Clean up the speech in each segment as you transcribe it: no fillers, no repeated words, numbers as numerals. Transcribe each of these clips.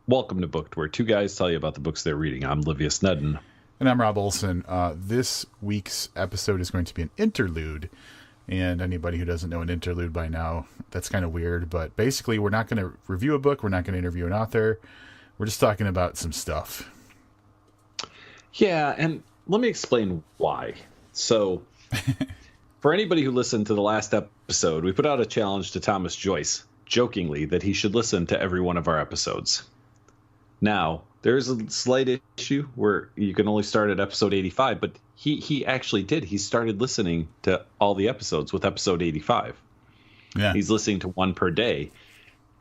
Welcome to Booked, where two guys tell you about the books they're reading. I'm Livia Snedden. And I'm Rob Olson. This week's episode is going to be an interlude. And anybody who doesn't know an interlude by now, that's kind of weird. But basically, we're not going to review a book. We're not going to interview an author. We're just talking about some stuff. Yeah, and let me explain why. So, for anybody who listened to the last episode, we put out a challenge to Thomas Joyce, jokingly, that he should listen to every one of our episodes. Now, there's a slight issue where you can only start at episode 85, but he actually did. He started listening to all the episodes with episode 85. Yeah. He's listening to one per day.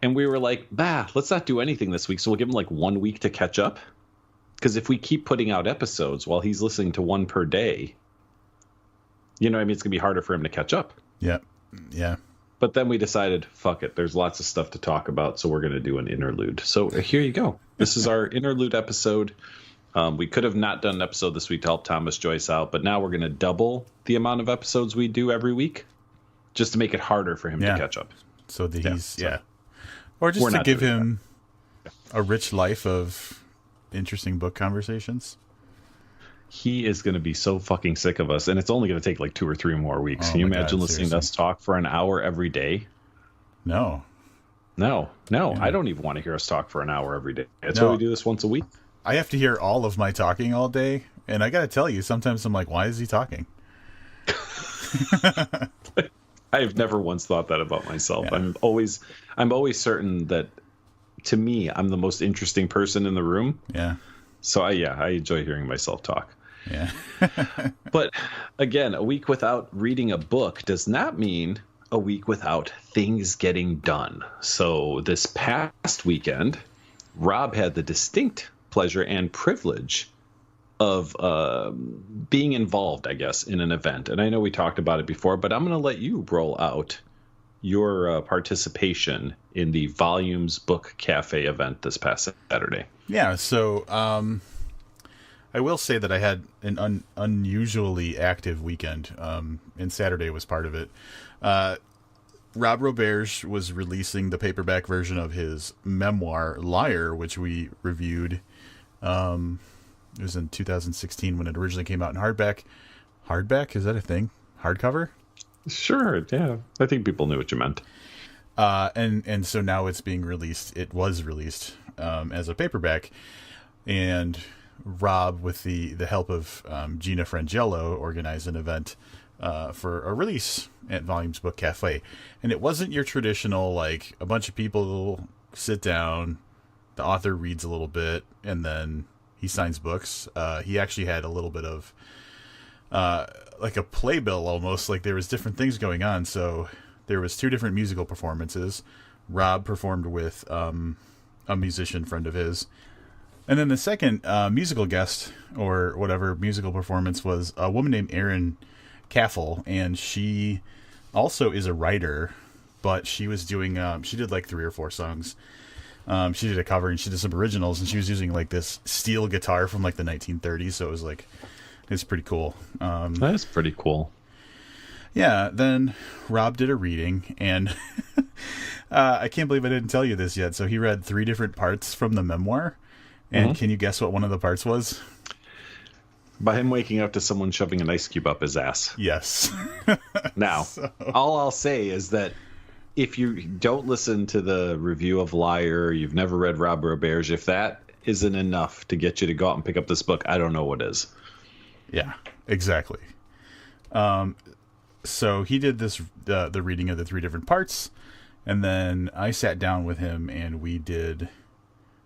And we were like, let's not do anything this week. So we'll give him like 1 week to catch up. Because if we keep putting out episodes while he's listening to one per day, you know what I mean? It's going to be harder for him to catch up. Yeah. Yeah. But then we decided, fuck it. There's lots of stuff to talk about, so we're going to do an interlude. So here you go. This is our interlude episode. We could have not done an episode this week to help Thomas Joyce out, but now we're going to double the amount of episodes we do every week just to make it harder for him to catch up. So that he's, Or just to give him a rich life of interesting book conversations. He is going to be so fucking sick of us, and it's only going to take like 2 or 3 more weeks. Can you imagine listening to us talk for an hour every day? No. Yeah. I don't even want to hear us talk for an hour every day. That's why we do this once a week. I have to hear all of my talking all day, and I got to tell you, sometimes I'm like, why is he talking? I've never once thought that about myself. Yeah. I'm always certain that, to me, I'm the most interesting person in the room. Yeah. So I enjoy hearing myself talk. Yeah. But again, a week without reading a book does not mean a week without things getting done. So this past weekend, Rob had the distinct pleasure and privilege of being involved, I guess, in an event. And I know we talked about it before, but I'm going to let you roll out your participation in the Volumes Book Cafe event this past Saturday. Yeah, so I will say that I had an unusually active weekend, and Saturday was part of it. Rob Roberge was releasing the paperback version of his memoir, Liar, which we reviewed. It was in 2016 when it originally came out in hardback. Hardback? Is that a thing? Hardcover? Sure, yeah. I think people knew what you meant. And so now it's being released. It was released as a paperback. And Rob, with the help of Gina Frangello, organized an event for a release at Volumes Book Cafe. And it wasn't your traditional, like, a bunch of people sit down, the author reads a little bit, and then he signs books. He actually had a little bit of like a playbill almost, like there was different things going on. So there was 2 different musical performances. Rob performed with a musician friend of his. And then the second musical guest, or whatever musical performance, was a woman named Erin Caffel, and she also is a writer, but she was doing, she did like 3 or 4 songs. She did a cover, and she did some originals, and she was using like this steel guitar from like the 1930s, so it was like, it's pretty cool. That's pretty cool. Yeah, then Rob did a reading, and I can't believe I didn't tell you this yet. So he read 3 different parts from the memoir, and Can you guess what one of the parts was? By him waking up to someone shoving an ice cube up his ass. Yes. Now, all I'll say is that if you don't listen to the review of Liar, you've never read Rob Roberge, if that isn't enough to get you to go out and pick up this book, I don't know what is. Yeah, exactly. So he did this the reading of the 3 different parts, and then I sat down with him and we did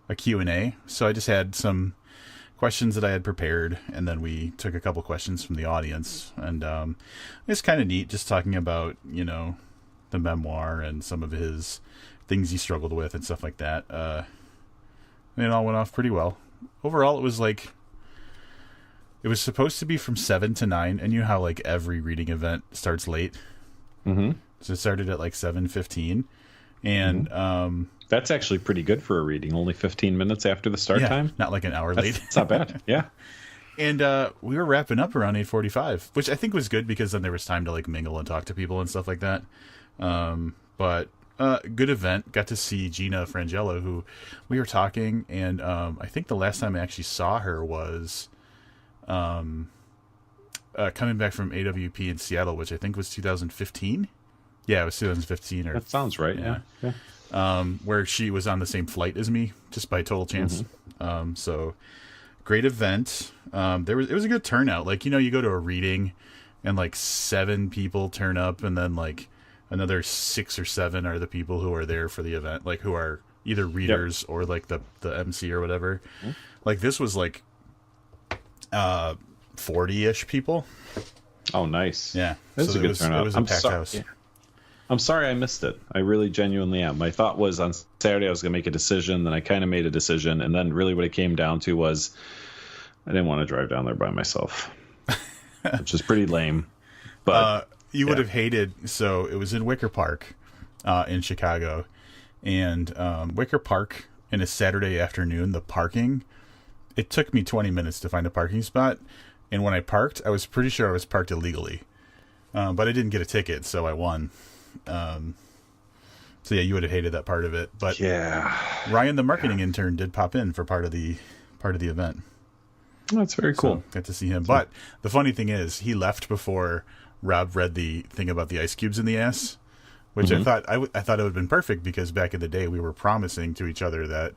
a Q&A. So I just had some questions that I had prepared, and then we took a couple questions from the audience, and it's kind of neat just talking about, you know, the memoir and some of his things he struggled with and stuff like that. It all went off pretty well. Overall, it was like, it was supposed to be from 7 to 9, and you know how like every reading event starts late? Mm-hmm. So it started at like 7:15, and that's actually pretty good for a reading. Only 15 minutes after the start time. Not like an hour late. It's not bad. Yeah. And we were wrapping up around 8:45, which I think was good because then there was time to like mingle and talk to people and stuff like that. But Good event. Got to see Gina Frangello, who we were talking, and I think the last time I actually saw her was coming back from AWP in Seattle, which I think was 2015. Yeah, it was 2015. Or that sounds right. Yeah. Where she was on the same flight as me, just by total chance. So great event. It was a good turnout. Like, you go to a reading and like 7 people turn up, and then like another 6 or 7 are the people who are there for the event, like who are either readers or like the MC or whatever. Like this was like 40-ish people. Oh, nice. Yeah. It was a good turnout. It was a packed house. Yeah. I'm sorry I missed it. I really genuinely am. My thought was on Saturday I was going to make a decision, then I kind of made a decision, and then really what it came down to was I didn't want to drive down there by myself, which is pretty lame. But you would have hated. So it was in Wicker Park in Chicago, and Wicker Park in a Saturday afternoon, the parking, it took me 20 minutes to find a parking spot, and when I parked, I was pretty sure I was parked illegally, but I didn't get a ticket, so I won. So yeah, you would have hated that part of it. But yeah, Ryan, the marketing intern, did pop in for part of the event. That's very cool. So, got to see him. But the funny thing is, he left before Rob read the thing about the ice cubes in the ass, which I thought it would have been perfect, because back in the day we were promising to each other that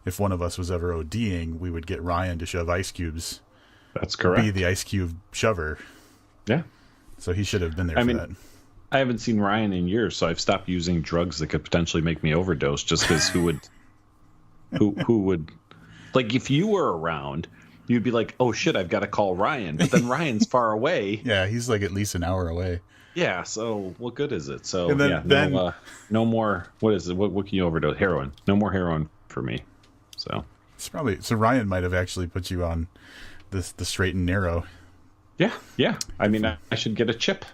if one of us was ever ODing, we would get Ryan to shove ice cubes. That's correct. Be the ice cube shover. Yeah. So he should have been there for that. I haven't seen Ryan in years, so I've stopped using drugs that could potentially make me overdose, just because who would, like, if you were around, you'd be like, oh shit, I've got to call Ryan. But then Ryan's far away. Yeah, he's like at least an hour away. Yeah, so what good is it? So and then, no more, what is it? What can you overdose? Heroin. No more heroin for me. So it's probably, so Ryan might have actually put you on the straight and narrow. Yeah. I mean, I should get a chip.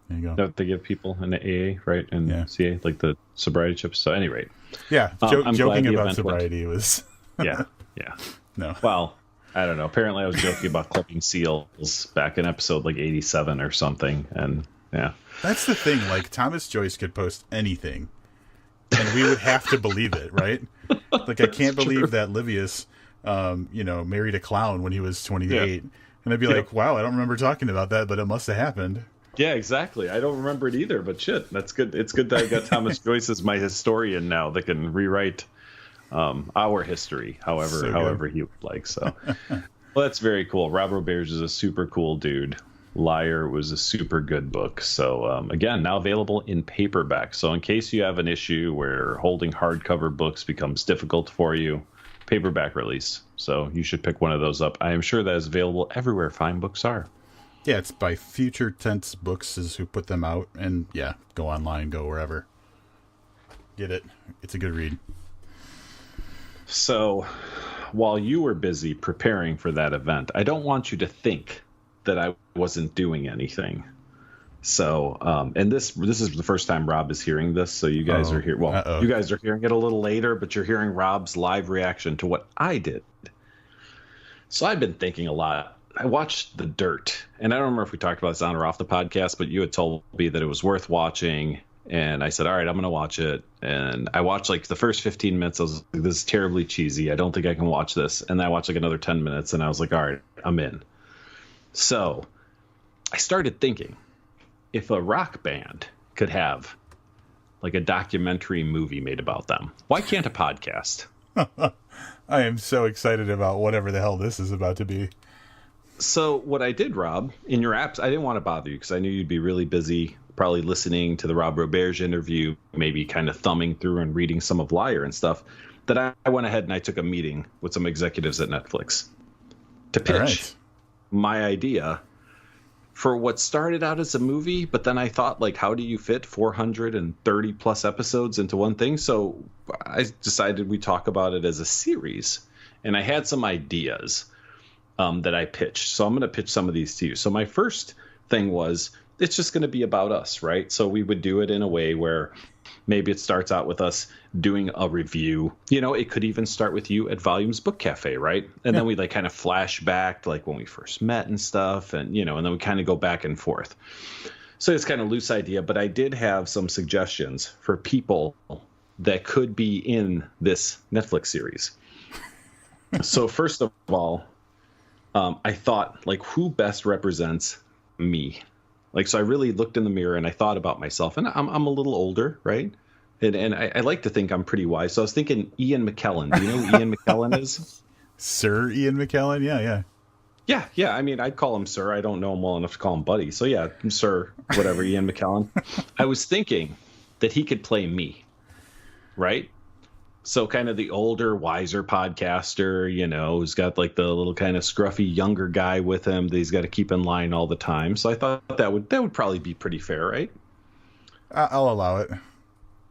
There you go. That they give people in the AA, right? And CA, like the sobriety chips. So, at any rate. Yeah, joking about sobriety was... Yeah. No. Well, I don't know. Apparently I was joking about clipping seals back in episode like 87 or something. And, yeah. That's the thing. Like, Thomas Joyce could post anything, and we would have to believe it, right? Like, I can't believe that Livius, married a clown when he was 28. Yeah. And I'd be like, wow, I don't remember talking about that, but it must have happened. Yeah, exactly. I don't remember it either, but shit, that's good. It's good that I got Thomas Joyce as my historian now that can rewrite our history however he would like. So, well, that's very cool. Rob Roberge is a super cool dude. Liar was a super good book. So, again, now available in paperback. So in case you have an issue where holding hardcover books becomes difficult for you, paperback release. So you should pick one of those up. I am sure that is available everywhere fine books are. Yeah, it's by Future Tense Books is who put them out. And yeah, go online, go wherever. Get it. It's a good read. So while you were busy preparing for that event, I don't want you to think that I wasn't doing anything. So, and this is the first time Rob is hearing this. So you guys are here. Well, you guys are hearing it a little later, but you're hearing Rob's live reaction to what I did. So I've been thinking a lot. I watched The Dirt, and I don't remember if we talked about this on or off the podcast, but you had told me that it was worth watching, and I said, all right, I'm going to watch it. And I watched like the first 15 minutes. I was like, this is terribly cheesy. I don't think I can watch this. And then I watched like another 10 minutes, and I was like, all right, I'm in. So I started thinking, if a rock band could have like a documentary movie made about them, why can't a podcast? I am so excited about whatever the hell this is about to be. So what I did, Rob, in your apps, I didn't want to bother you because I knew you'd be really busy, probably listening to the Rob Roberge interview, maybe kind of thumbing through and reading some of Liar and stuff, that I went ahead and I took a meeting with some executives at Netflix to pitch my idea for what started out as a movie, but then I thought, like, how do you fit 430 plus episodes into one thing? So I decided we talk about it as a series, and I had some ideas that I pitched. So I'm going to pitch some of these to you. So my first thing was, it's just going to be about us, right? So we would do it in a way where maybe it starts out with us doing a review. You know, it could even start with you at Volumes Book Cafe, right? And then we like kind of flash back to like when we first met and stuff, and you know, and then we kind of go back and forth. So it's kind of loose idea, but I did have some suggestions for people that could be in this Netflix series. So first of all, I thought, like, who best represents me? Like, so I really looked in the mirror and I thought about myself, and I'm a little older, right? And I like to think I'm pretty wise. So I was thinking Ian McKellen. Do you know who Ian McKellen is? Sir Ian McKellen? Yeah. Yeah. I mean, I'd call him sir. I don't know him well enough to call him buddy. So yeah, sir, whatever, Ian McKellen. I was thinking that he could play me, right? So kind of the older, wiser podcaster, who's got like the little kind of scruffy younger guy with him that he's got to keep in line all the time. So I thought that would probably be pretty fair, right? I'll allow it.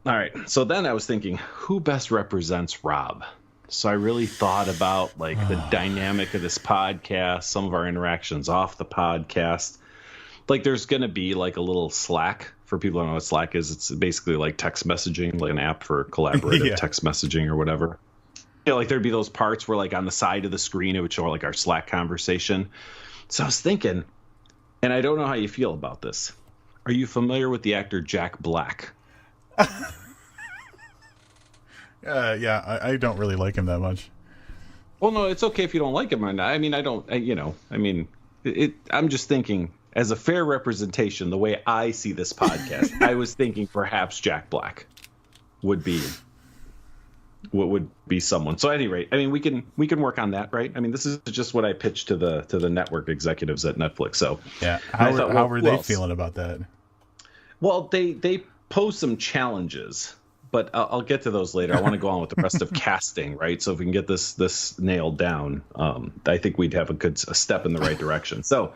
All right. So then I was thinking, who best represents Rob? So I really thought about like the dynamic of this podcast, some of our interactions off the podcast. Like there's going to be like a little Slack. For people who don't know what Slack is, it's basically like text messaging, like an app for collaborative text messaging or whatever. Like there'd be those parts where like on the side of the screen, it would show like our Slack conversation. So I was thinking, and I don't know how you feel about this. Are you familiar with the actor Jack Black? Yeah, I don't really like him that much. Well, no, it's okay if you don't like him or not. I mean, I'm just thinking, as a fair representation, the way I see this podcast, I was thinking perhaps Jack Black would be someone. So at any rate, I mean, we can work on that, right? I mean, this is just what I pitched to the network executives at Netflix. So yeah, how were they feeling about that? Well, they posed some challenges, but I'll get to those later. I want to go on with the rest of casting, right? So if we can get this nailed down, I think we'd have a step in the right direction. So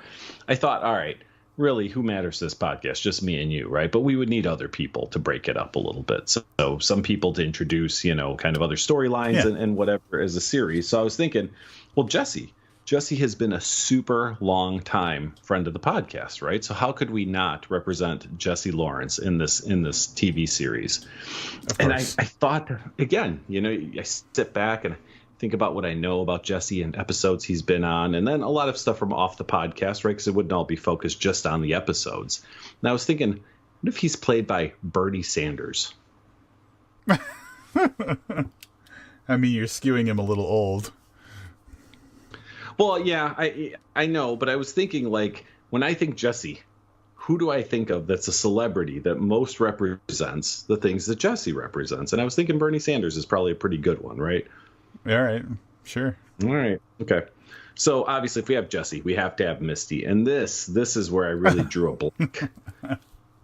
I thought, all right, really, who matters to this podcast? Just me and you, right? But we would need other people to break it up a little bit. So some people to introduce, kind of other storylines and whatever as a series. So I was thinking, well, Jesse has been a super long time friend of the podcast, right? So how could we not represent Jesse Lawrence in this TV series? And I thought, again, I sit back and think about what I know about Jesse and episodes he's been on, and then a lot of stuff from off the podcast, right? Because it wouldn't all be focused just on the episodes. And I was thinking, what if he's played by Bernie Sanders? I mean, you're skewing him a little old. Well, yeah, I know, but I was thinking, like, when I think Jesse, who do I think of that's a celebrity that most represents the things that Jesse represents? And I was thinking Bernie Sanders is probably a pretty good one, right? All right, sure. All right, okay. So obviously, if we have Jesse, we have to have Misty, and this is where I really drew a blank.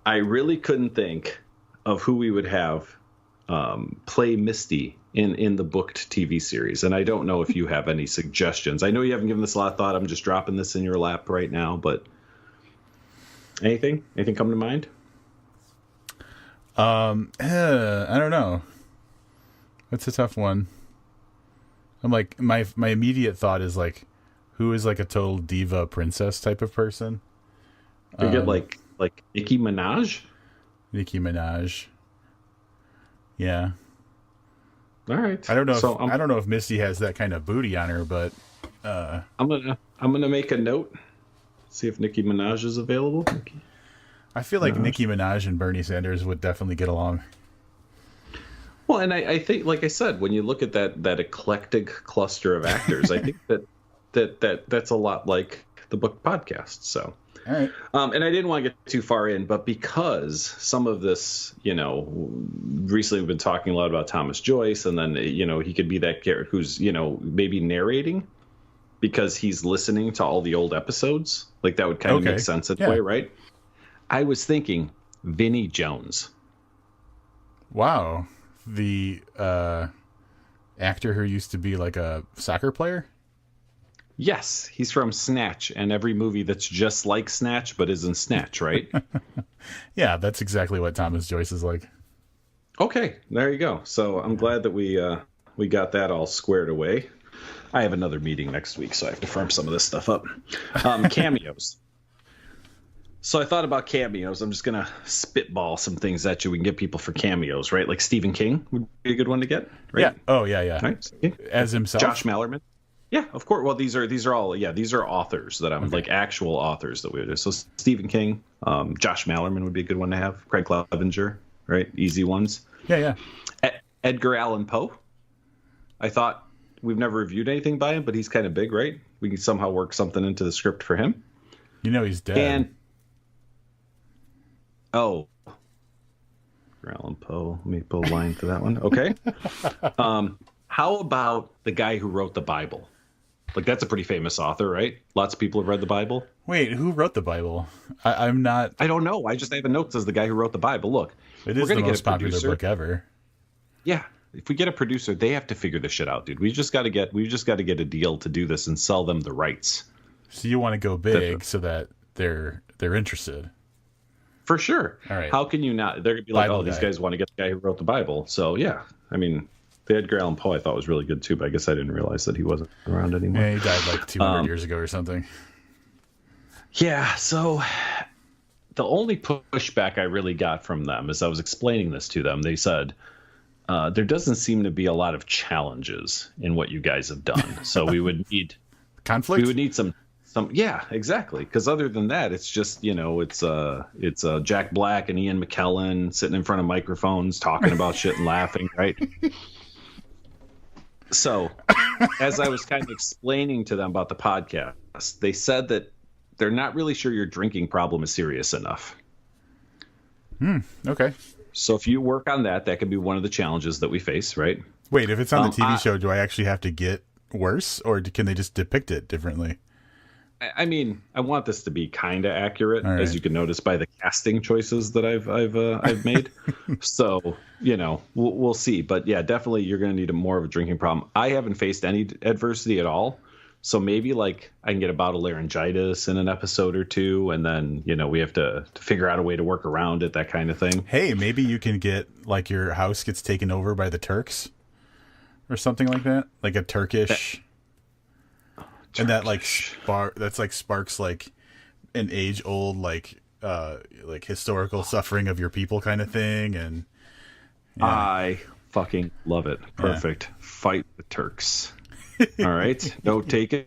I really couldn't think of who we would have play Misty in the booked TV series, and I don't know if you have any suggestions. I know you haven't given this a lot of thought. I'm just dropping this in your lap right now, but anything come to mind? I don't know. That's a tough one. I'm like, my immediate thought is like, who is like a total diva princess type of person? You get like Nicki Minaj. Nicki Minaj. Yeah. All right. I don't know. I don't know if Misty has that kind of booty on her, but I'm gonna make a note. See if Nicki Minaj is available. I feel like Nicki Minaj and Bernie Sanders would definitely get along. Well, and I think, like I said, when you look at that eclectic cluster of actors, I think that's a lot like the book podcast. So, all right. And I didn't want to get too far in, but because some of this, recently we've been talking a lot about Thomas Joyce, and then he could be that character who's maybe narrating because he's listening to all the old episodes. Like that would kind of make sense that way, right? I was thinking Vinnie Jones. Wow. The actor who used to be like a soccer player? Yes, he's from Snatch and every movie that's just like Snatch but isn't Snatch, right? Yeah, that's exactly what Thomas Joyce is like. Okay, there you go. So I'm glad that we got that all squared away. I have another meeting next week, so I have to firm some of this stuff up. Cameos. So I thought about cameos. I'm just going to spitball some things at you. We can get people for cameos, right? Like Stephen King would be a good one to get, right? Yeah. Oh, yeah. Right? As himself? Josh Mallerman. Yeah, of course. Well, these are all these are authors that I'm like actual authors that we would do. So Stephen King, Josh Malerman would be a good one to have. Craig Clevenger, right? Easy ones. Yeah. Edgar Allan Poe. I thought we've never reviewed anything by him, but he's kind of big, right? We can somehow work something into the script for him. You know he's dead. And Edgar Allan Poe. Let me put a line to that one. Okay. How about the guy who wrote the Bible? Like, that's a pretty famous author, right? Lots of people have read the Bible. Wait, who wrote the Bible? I'm not... I don't know. I have a note that says the guy who wrote the Bible. Look, it is the most popular book ever. Yeah. If we get a producer, they have to figure this shit out, dude. We've just got to get a deal to do this and sell them the rights. So you want to go big so that they're interested. For sure. All right. How can you not? They're going to be like, these guys want to get the guy who wrote the Bible. So, yeah. I mean... The Edgar Allan Poe I thought was really good too, but I guess I didn't realize that he wasn't around anymore. Yeah, he died like 200 years ago or something. Yeah, so the only pushback I really got from them as I was explaining this to them, they said, there doesn't seem to be a lot of challenges in what you guys have done. So we would need conflict. We would need some yeah, exactly. Because other than that, it's just, it's Jack Black and Ian McKellen sitting in front of microphones talking about shit and laughing, right? So, as I was kind of explaining to them about the podcast, they said that they're not really sure your drinking problem is serious enough. Okay. So if you work on that, that could be one of the challenges that we face, right? Wait, if it's on the TV show, do I actually have to get worse, or can they just depict it differently? I mean, I want this to be kind of accurate, right. As you can notice by the casting choices that I've made. So, we'll see. But yeah, definitely you're going to need more of a drinking problem. I haven't faced any adversity at all. So maybe like I can get a bout of laryngitis in an episode or two, and then, we have to figure out a way to work around it, that kind of thing. Hey, maybe you can get like your house gets taken over by the Turks or something like that. Like a Turkish... And that sparks like an age old like historical suffering of your people kind of thing, and yeah. I fucking love it. Perfect. Yeah. Fight the Turks. All right, note taken.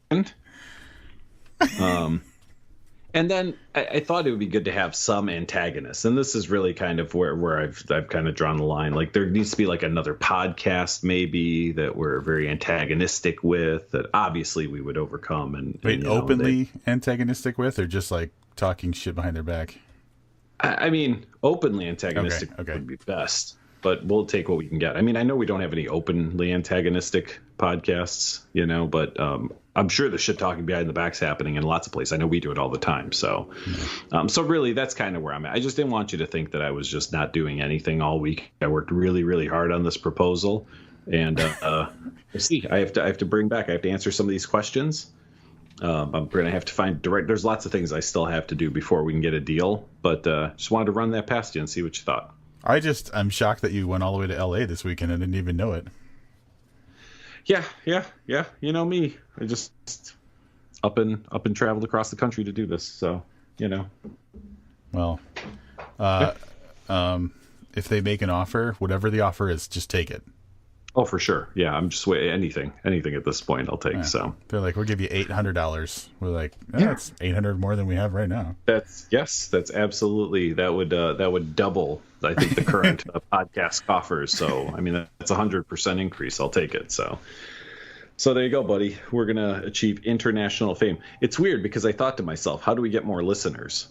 And then I thought it would be good to have some antagonists, and this is really kind of where I've kind of drawn the line. Like there needs to be like another podcast maybe that we're very antagonistic with, that obviously we would overcome. And openly antagonistic with, or just like talking shit behind their back? I mean, openly antagonistic would be best, but we'll take what we can get. I mean, I know we don't have any openly antagonistic podcasts, but I'm sure the shit talking behind the back's happening in lots of places. I know we do it all the time. So, so really, that's kind of where I'm at. I just didn't want you to think that I was just not doing anything all week. I worked really, really hard on this proposal, and see, I have to answer some of these questions. I'm going to have to find there's lots of things I still have to do before we can get a deal, but just wanted to run that past you and see what you thought. I'm shocked that you went all the way to LA this weekend and didn't even know it. Yeah. You know me. I just up and traveled across the country to do this. So, Well, if they make an offer, whatever the offer is, just take it. Oh, for sure. Yeah, I'm just waiting. Anything at this point, I'll take. Yeah. So they're like, we'll give you $800. We're like, that's $800 more than we have right now. That's absolutely that would double, I think, the current podcast offers. So I mean, that's 100% increase. I'll take it. So there you go, buddy. We're gonna achieve international fame. It's weird because I thought to myself, how do we get more listeners?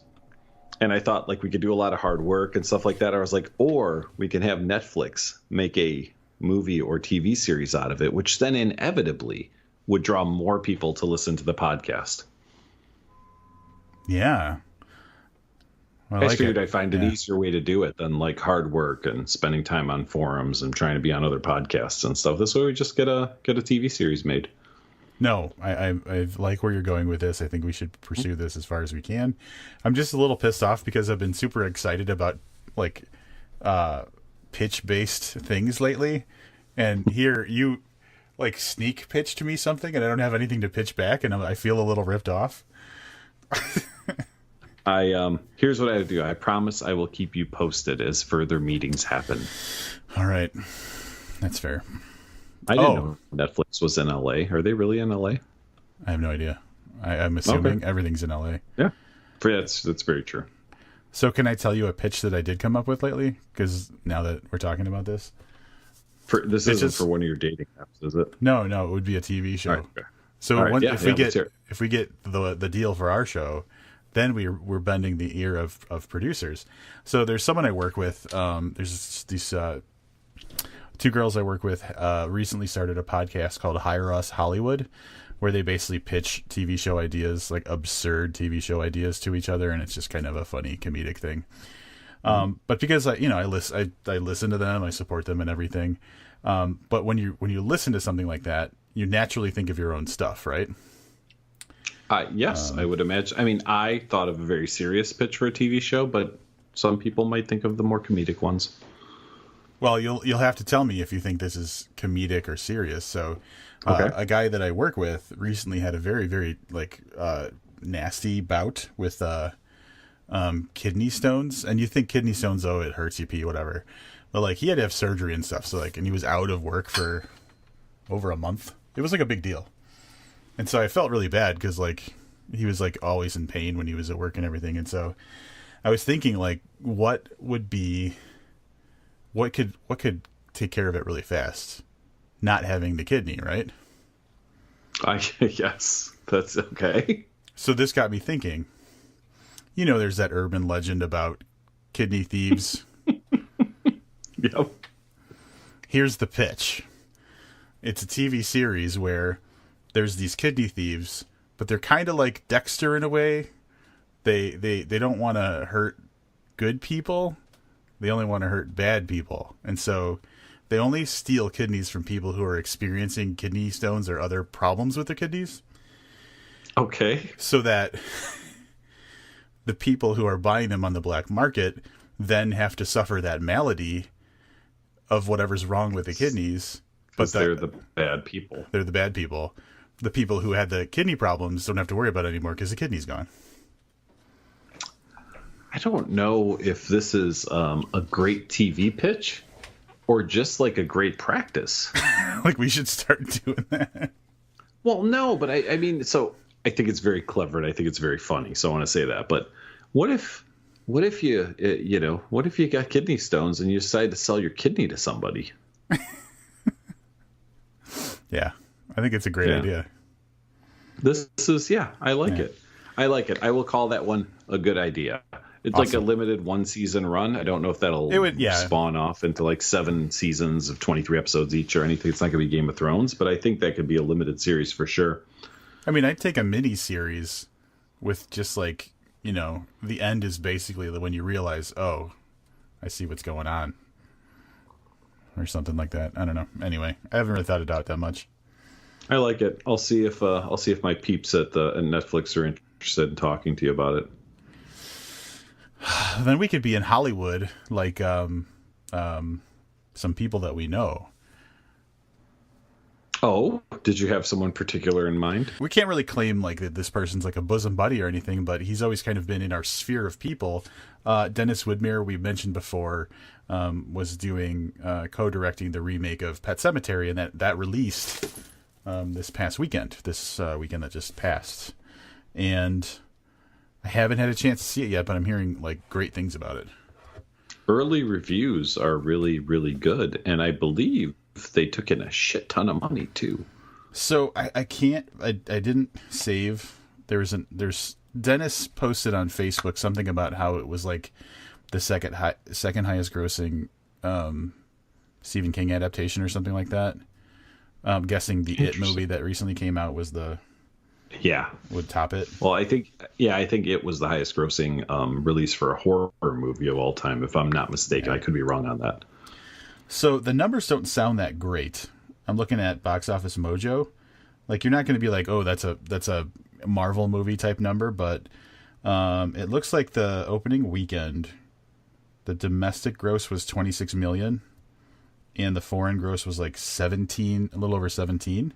And I thought like we could do a lot of hard work and stuff like that. I was like, or we can have Netflix make a movie or TV series out of it, which then inevitably would draw more people to listen to the podcast. Yeah. I figured I'd find an easier way to do it than like hard work and spending time on forums and trying to be on other podcasts and stuff. This way we just get a TV series made. No, I like where you're going with this. I think we should pursue this as far as we can. I'm just a little pissed off because I've been super excited about like pitch-based things lately, and here you like sneak pitch to me something and I don't have anything to pitch back, and I feel a little ripped off. Here's what I do. I promise I will keep you posted as further meetings happen. All right, that's fair. I didn't know Netflix was in LA. Are they really in LA? I have no idea. I'm assuming everything's in LA. Yeah, that's very true. So can I tell you a pitch that I did come up with lately? Because now that we're talking about this, this isn't for one of your dating apps, is it? No, it would be a TV show. Right, okay. So if we get the deal for our show, then we're bending the ear of producers. So there's someone I work with. There's these two girls I work with. Recently started a podcast called Hire Us Hollywood, where they basically pitch TV show ideas, like absurd TV show ideas, to each other, and it's just kind of a funny comedic thing. But because I listen to them, I support them and everything. But when you listen to something like that, you naturally think of your own stuff, right? Yes, I would imagine. I mean, I thought of a very serious pitch for a TV show, but some people might think of the more comedic ones. Well, you'll have to tell me if you think this is comedic or serious. So, a guy that I work with recently had a very, very nasty bout with kidney stones. And you think kidney stones, it hurts you pee, whatever. But like he had to have surgery and stuff. So and he was out of work for over a month. It was like a big deal. And so I felt really bad because like he was like always in pain when he was at work and everything. And so I was thinking like, what could take care of it really fast? Not having the kidney, right? Yes, that's okay. So this got me thinking, there's that urban legend about kidney thieves. Yep. Here's the pitch. It's a TV series where there's these kidney thieves, but they're kind of like Dexter in a way. They don't want to hurt good people. They only want to hurt bad people. And so they only steal kidneys from people who are experiencing kidney stones or other problems with their kidneys. Okay. So that the people who are buying them on the black market then have to suffer that malady of whatever's wrong with the kidneys. But they're the bad people. They're the bad people. The people who had the kidney problems don't have to worry about it anymore because the kidney's gone. I don't know if this is a great TV pitch or just like a great practice. Like we should start doing that. Well, no, but I mean, so I think it's very clever and I think it's very funny. So I want to say that. But what if you got kidney stones and you decide to sell your kidney to somebody? Yeah, I think it's a great idea. This is, I like it. I like it. I will call that one a good idea. It's awesome. Like a limited 1-season run. I don't know if that'll spawn off into like 7 seasons of 23 episodes each or anything. It's not going to be Game of Thrones, but I think that could be a limited series for sure. I mean, I'd take a mini series with just like, the end is basically when you realize, oh, I see what's going on. Or something like that. I don't know. Anyway, I haven't really thought it out that much. I like it. I'll see if my peeps at Netflix are interested in talking to you about it. Then we could be in Hollywood, like some people that we know. Oh, did you have someone particular in mind? We can't really claim like that this person's like a bosom buddy or anything, but he's always kind of been in our sphere of people. Dennis Widmer, we mentioned before, was doing co-directing the remake of Pet Sematary, and that released this weekend that just passed. And I haven't had a chance to see it yet, but I'm hearing like great things about it. Early reviews are really, really good, and I believe they took in a shit ton of money too. So I didn't save. There's Dennis posted on Facebook something about how it was like the second highest grossing Stephen King adaptation or something like that. I'm guessing the It movie that recently came out was would top it. Well, I think it was the highest grossing release for a horror movie of all time, if I'm not mistaken. I could be wrong on that. So the numbers don't sound that great. I'm looking at Box Office Mojo. Like you're not going to be like, oh, that's a Marvel movie type number, but it looks like the opening weekend, the domestic gross was 26 million, and the foreign gross was like 17, a little over 17.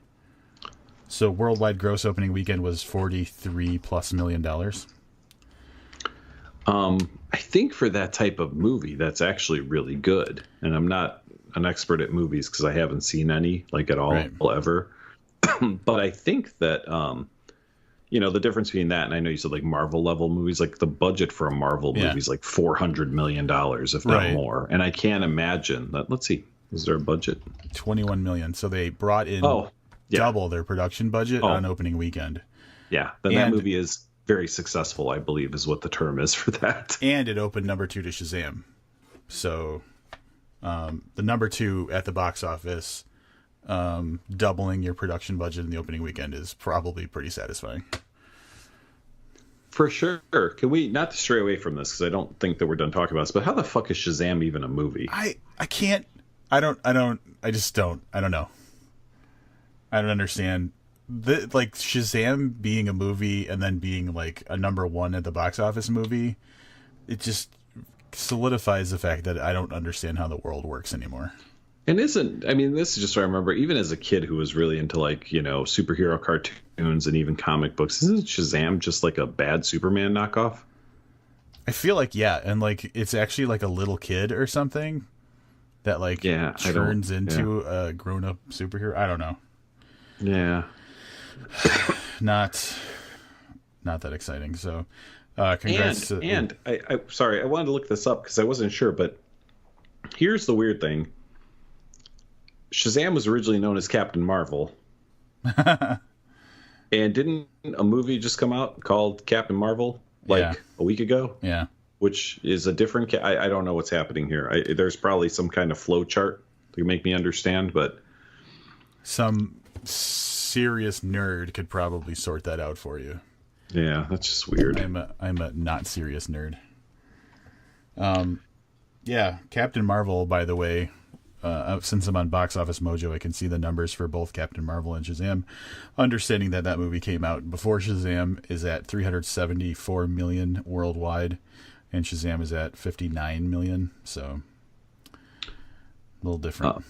So worldwide gross opening weekend was $43+ million. I think for that type of movie, that's actually really good. And I'm not an expert at movies because I haven't seen any like at all ever. But I think that the difference between that and I know you said like Marvel level movies, like the budget for a Marvel movie is like $400 million, if not more. And I can't imagine that. Let's see, is there a budget? 21 million. So they brought in double their production budget on opening weekend. Yeah, then that movie is very successful, I believe, is what the term is for that. And it opened number 2 to Shazam. So the number 2 at the box office, doubling your production budget in the opening weekend is probably pretty satisfying. For sure. Can we not to stray away from this because I don't think that we're done talking about this, but how the fuck is Shazam even a movie? I can't. I don't know. I don't understand. Like Shazam being a movie and then being like a number 1 at the box office movie, it just solidifies the fact that I don't understand how the world works anymore. And this is just what I remember, even as a kid who was really into like, superhero cartoons and even comic books, isn't Shazam just like a bad Superman knockoff? I feel like, and like it's actually like a little kid or something that like turns into a grown-up superhero. I don't know. Yeah. Not that exciting. So congrats. And I sorry, I wanted to look this up because I wasn't sure, but here's the weird thing. Shazam was originally known as Captain Marvel. And didn't a movie just come out called Captain Marvel a week ago? Yeah. Which is a different... I don't know what's happening here. There's probably some kind of flow chart to make me understand, but... Some serious nerd could probably sort that out for you. Yeah, that's just weird. I'm a not serious nerd. Captain Marvel, by the way... since I'm on Box Office Mojo, I can see the numbers for both Captain Marvel and Shazam. Understanding that movie came out before Shazam is at 374 million worldwide, and Shazam is at 59 million. So a little different.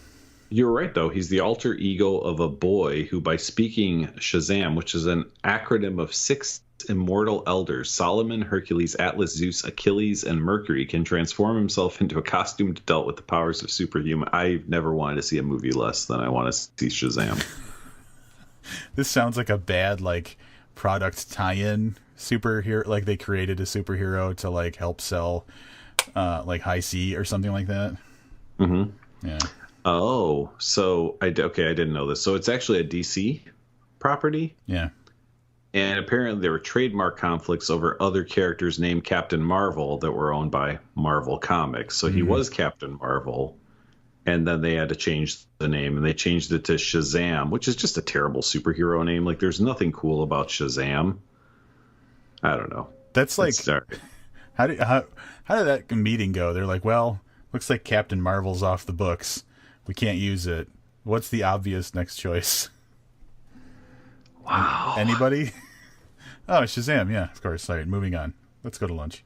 You're right, though. He's the alter ego of a boy who, by speaking Shazam, which is an acronym of 6 immortal elders, Solomon, Hercules, Atlas, Zeus, Achilles, and Mercury, can transform himself into a costumed adult with the powers of superhuman. I never wanted to see a movie less than I want to see Shazam. This sounds like a bad product tie-in superhero. Like they created a superhero to help sell High C or something like that. Mm-hmm. Yeah. Oh, so I didn't know this. So it's actually a DC property. Yeah. And apparently there were trademark conflicts over other characters named Captain Marvel that were owned by Marvel Comics. So he was Captain Marvel, and then they had to change the name, and they changed it to Shazam, which is just a terrible superhero name. Like, there's nothing cool about Shazam. I don't know. That's how did that meeting go? They're like, well, looks like Captain Marvel's off the books. We can't use it. What's the obvious next choice? Wow. Anybody? Oh, Shazam. Yeah, of course. All right, moving on. Let's go to lunch.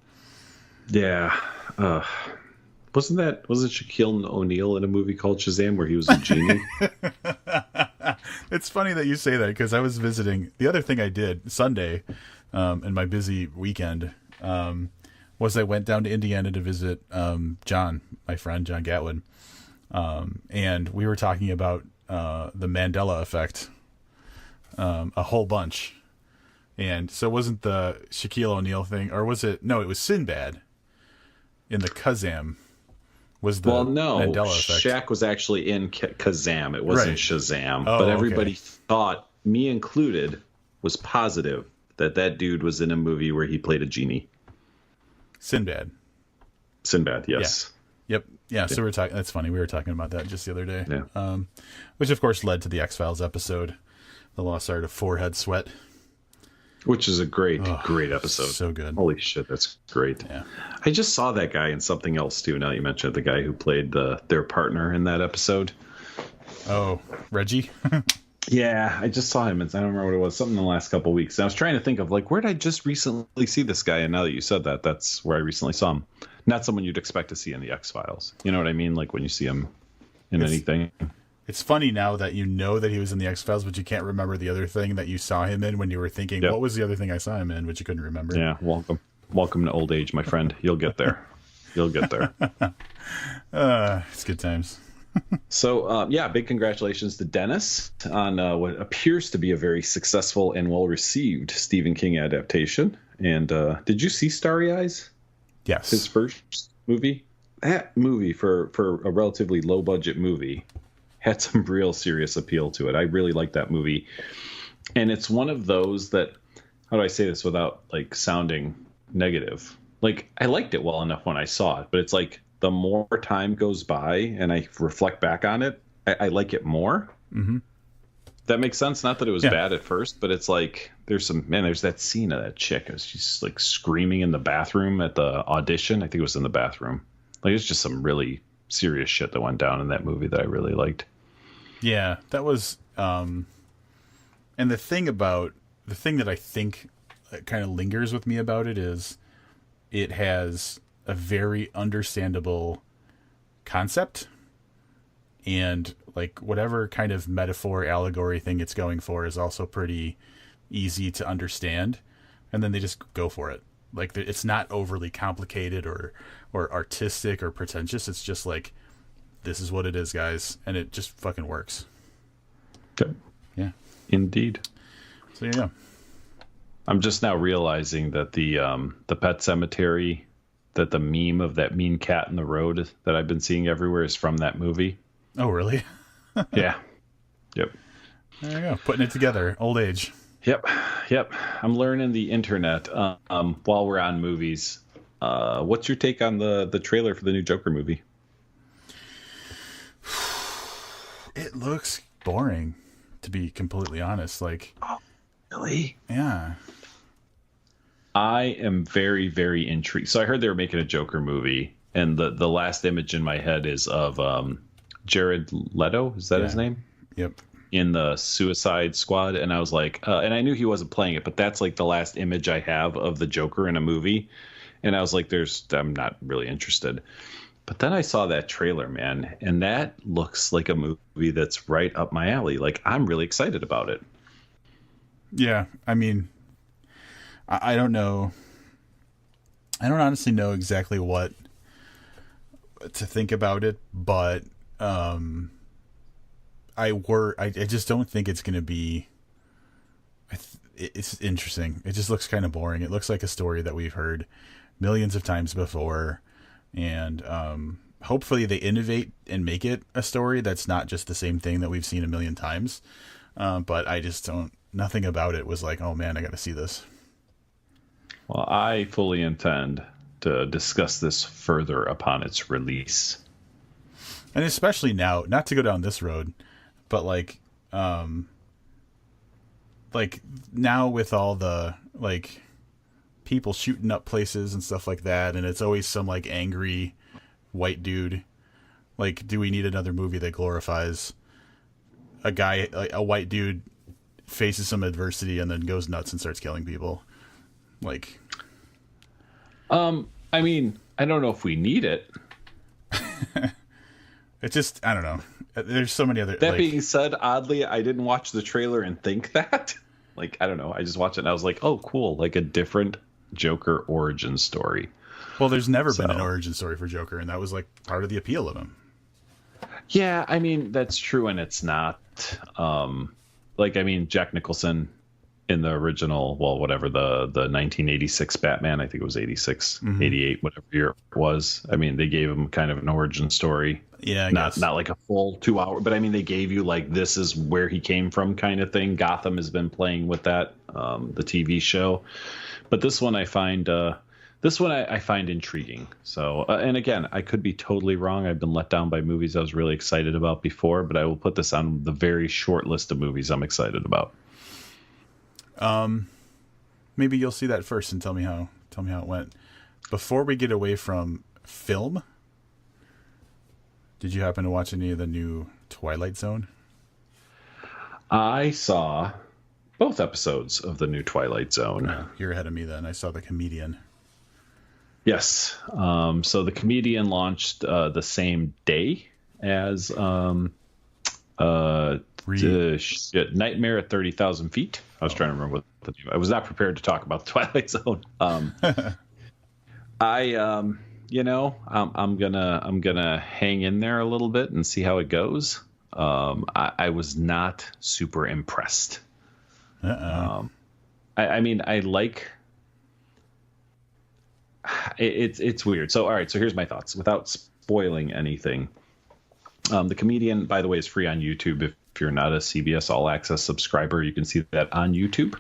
Yeah. Wasn't Shaquille O'Neal in a movie called Shazam where he was a genie? It's funny that you say that because I was visiting. The other thing I did Sunday in my busy weekend was I went down to Indiana to visit John, my friend, John Gatwood. And we were talking about the Mandela effect a whole bunch. And so it wasn't the Shaquille O'Neal thing, or was it? No, it was Sinbad in the Kazam. Was the Mandela effect. Shaq was actually in Kazam. It wasn't Shazam. But everybody thought, me included, was positive that dude was in a movie where he played a genie. Sinbad, yes. Yeah, so we're talking. That's funny. We were talking about that just the other day. Yeah. Which of course led to the X-Files episode, The Lost Art of Forehead Sweat. Which is a great episode. So good. Holy shit, that's great. Yeah. I just saw that guy in something else too. Now you mentioned the guy who played their partner in that episode. Oh, Reggie? Yeah, I just saw him. I don't remember what it was. Something in the last couple of weeks. And I was trying to think of where did I just recently see this guy? And now that you said that, that's where I recently saw him. Not someone you'd expect to see in the X-Files. You know what I mean? Like when you see him in anything. It's funny now that you know that he was in the X-Files, but you can't remember the other thing that you saw him in when you were thinking, what was the other thing I saw him in, which you couldn't remember? Yeah, welcome to old age, my friend. You'll get there. You'll get there. It's good times. So, yeah, big congratulations to Dennis on what appears to be a very successful and well-received Stephen King adaptation. And did you see Starry Eyes? Yes. His first movie? That movie, for a relatively low-budget movie, had some real serious appeal to it. I really liked that movie. And it's one of those that, how do I say this without, like, sounding negative? Like, I liked it well enough when I saw it, but it's like, the more time goes by and I reflect back on it, I like it more. Mm-hmm. That makes sense. Not that it was bad at first, but it's like there's that scene of that chick. She's like screaming in the bathroom at the audition. I think it was in the bathroom. Like, it's just some really serious shit that went down in that movie that I really liked. Yeah, that was. And the thing that I think kind of lingers with me about it is it has a very understandable concept, and like whatever kind of metaphor, allegory thing it's going for is also pretty easy to understand, and then they just go for it. Like, it's not overly complicated or artistic or pretentious. It's just like, this is what it is, guys, and it just fucking works. Good. Yeah, indeed. So yeah, I'm just now realizing that the Pet Cemetery, that the meme of that mean cat in the road that I've been seeing everywhere is from that movie. Oh, really? Yeah. Yep. There you go. Putting it together. Old age. Yep. I'm learning the internet while we're on movies. What's your take on the trailer for the new Joker movie? It looks boring, to be completely honest. Like, oh, really? Yeah. I am very, very intrigued. So I heard they were making a Joker movie, and the last image in my head is of Jared Leto. Is that his name? Yep. In the Suicide Squad. And I was like, and I knew he wasn't playing it, but that's like the last image I have of the Joker in a movie. And I was like, I'm not really interested. But then I saw that trailer, man, and that looks like a movie that's right up my alley. Like, I'm really excited about it. Yeah, I mean, I don't know. I don't honestly know exactly what to think about it, but I just don't think it's going to be. It's interesting. It just looks kind of boring. It looks like a story that we've heard millions of times before, and hopefully they innovate and make it a story that's not just the same thing that we've seen a million times. But I just don't. Nothing about it was like, oh man, I got to see this. Well, I fully intend to discuss this further upon its release. And especially now, not to go down this road, but like now with all the like people shooting up places and stuff like that, and it's always some like angry white dude. Like, do we need another movie that glorifies a guy, like a white dude faces some adversity and then goes nuts and starts killing people? Like, I mean, I don't know if we need it. It just, I don't know. There's so many other. That being said, oddly, I didn't watch the trailer and think that. Like, I don't know. I just watched it and I was like, oh, cool. Like a different Joker origin story. Well, there's never been an origin story for Joker, and that was like part of the appeal of him. Yeah, I mean, that's true, and it's not. Like, I mean, Jack Nicholson in the original, well, whatever, the 1986 Batman, I think it was 86, 88, whatever year it was. I mean, they gave him kind of an origin story. Yeah, not like a full 2 hour, but I mean, they gave you like, this is where he came from kind of thing. Gotham has been playing with that, the TV show. But this one I find intriguing. So, and again, I could be totally wrong. I've been let down by movies I was really excited about before, but I will put this on the very short list of movies I'm excited about. Maybe you'll see that first and tell me how it went. Before we get away from film, did you happen to watch any of the new Twilight Zone? I saw both episodes of the new Twilight Zone. Oh, you're ahead of me then. I saw The Comedian. Yes. So The Comedian launched the same day as Nightmare at 30,000 Feet. I was trying to remember I was not prepared to talk about the Twilight Zone. I'm gonna hang in there a little bit and see how it goes. I was not super impressed. I mean, I like it's weird. So, all right. So here's my thoughts without spoiling anything. The Comedian, by the way, is free on YouTube. If you're not a CBS All Access subscriber, you can see that on YouTube.